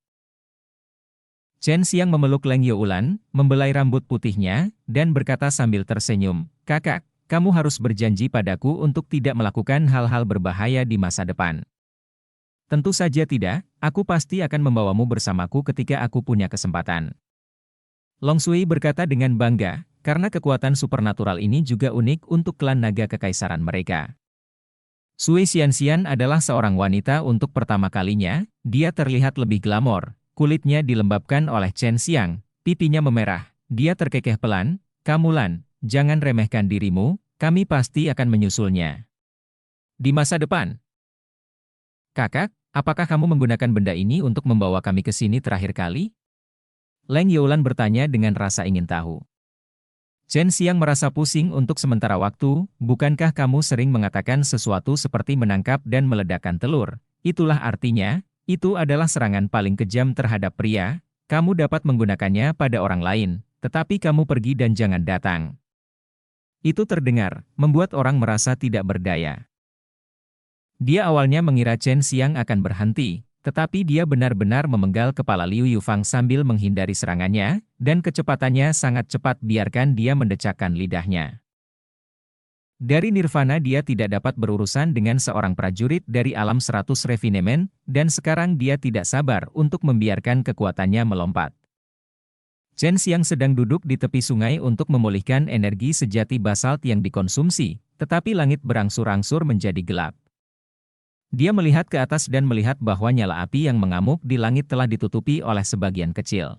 Chen Xiang memeluk Leng Youlan, membelai rambut putihnya, dan berkata sambil tersenyum, "Kakak, kamu harus berjanji padaku untuk tidak melakukan hal-hal berbahaya di masa depan." "Tentu saja tidak, aku pasti akan membawamu bersamaku ketika aku punya kesempatan." Long Sui berkata dengan bangga, karena kekuatan supernatural ini juga unik untuk klan naga kekaisaran mereka. Sui Xianxian adalah seorang wanita untuk pertama kalinya, dia terlihat lebih glamor, kulitnya dilembabkan oleh Chen Xiang, pipinya memerah, dia terkekeh pelan, "Kamulan, jangan remehkan dirimu, kami pasti akan menyusulnya." "Di masa depan?" "Kakak, apakah kamu menggunakan benda ini untuk membawa kami ke sini terakhir kali?" Leng Youlan bertanya dengan rasa ingin tahu. Chen Xiang merasa pusing untuk sementara waktu, "Bukankah kamu sering mengatakan sesuatu seperti menangkap dan meledakkan telur? Itulah artinya, itu adalah serangan paling kejam terhadap pria, kamu dapat menggunakannya pada orang lain, tetapi kamu pergi dan jangan datang." Itu terdengar, membuat orang merasa tidak berdaya. Dia awalnya mengira Chen Xiang akan berhenti, Tetapi dia benar-benar memenggal kepala Liu Yufang sambil menghindari serangannya, dan kecepatannya sangat cepat biarkan dia mendecakkan lidahnya. Dari Nirvana dia tidak dapat berurusan dengan seorang prajurit dari alam 100 refinemen, dan sekarang dia tidak sabar untuk membiarkan kekuatannya melompat. Chen Xiang sedang duduk di tepi sungai untuk memulihkan energi sejati basalt yang dikonsumsi, tetapi langit berangsur-angsur menjadi gelap. Dia melihat ke atas dan melihat bahwa nyala api yang mengamuk di langit telah ditutupi oleh sebagian kecil.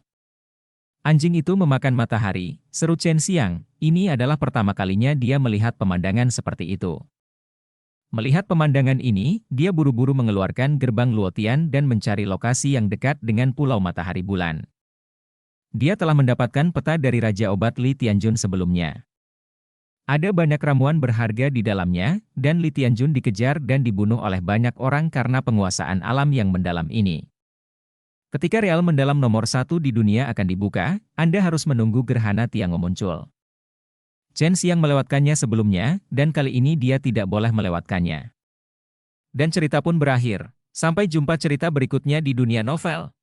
Anjing itu memakan matahari, seru Chen Xiang. Ini adalah pertama kalinya dia melihat pemandangan seperti itu. Melihat pemandangan ini, dia buru-buru mengeluarkan gerbang Luotian dan mencari lokasi yang dekat dengan Pulau Matahari Bulan. Dia telah mendapatkan peta dari Raja Obat Li Tianjun sebelumnya. Ada banyak ramuan berharga di dalamnya, dan Li Tianjun dikejar dan dibunuh oleh banyak orang karena penguasaan alam yang mendalam ini. Ketika real mendalam nomor 1 di dunia akan dibuka, Anda harus menunggu gerhana Tiangong muncul. Chen Xiang melewatkannya sebelumnya, dan kali ini dia tidak boleh melewatkannya. Dan cerita pun berakhir. Sampai jumpa cerita berikutnya di dunia novel.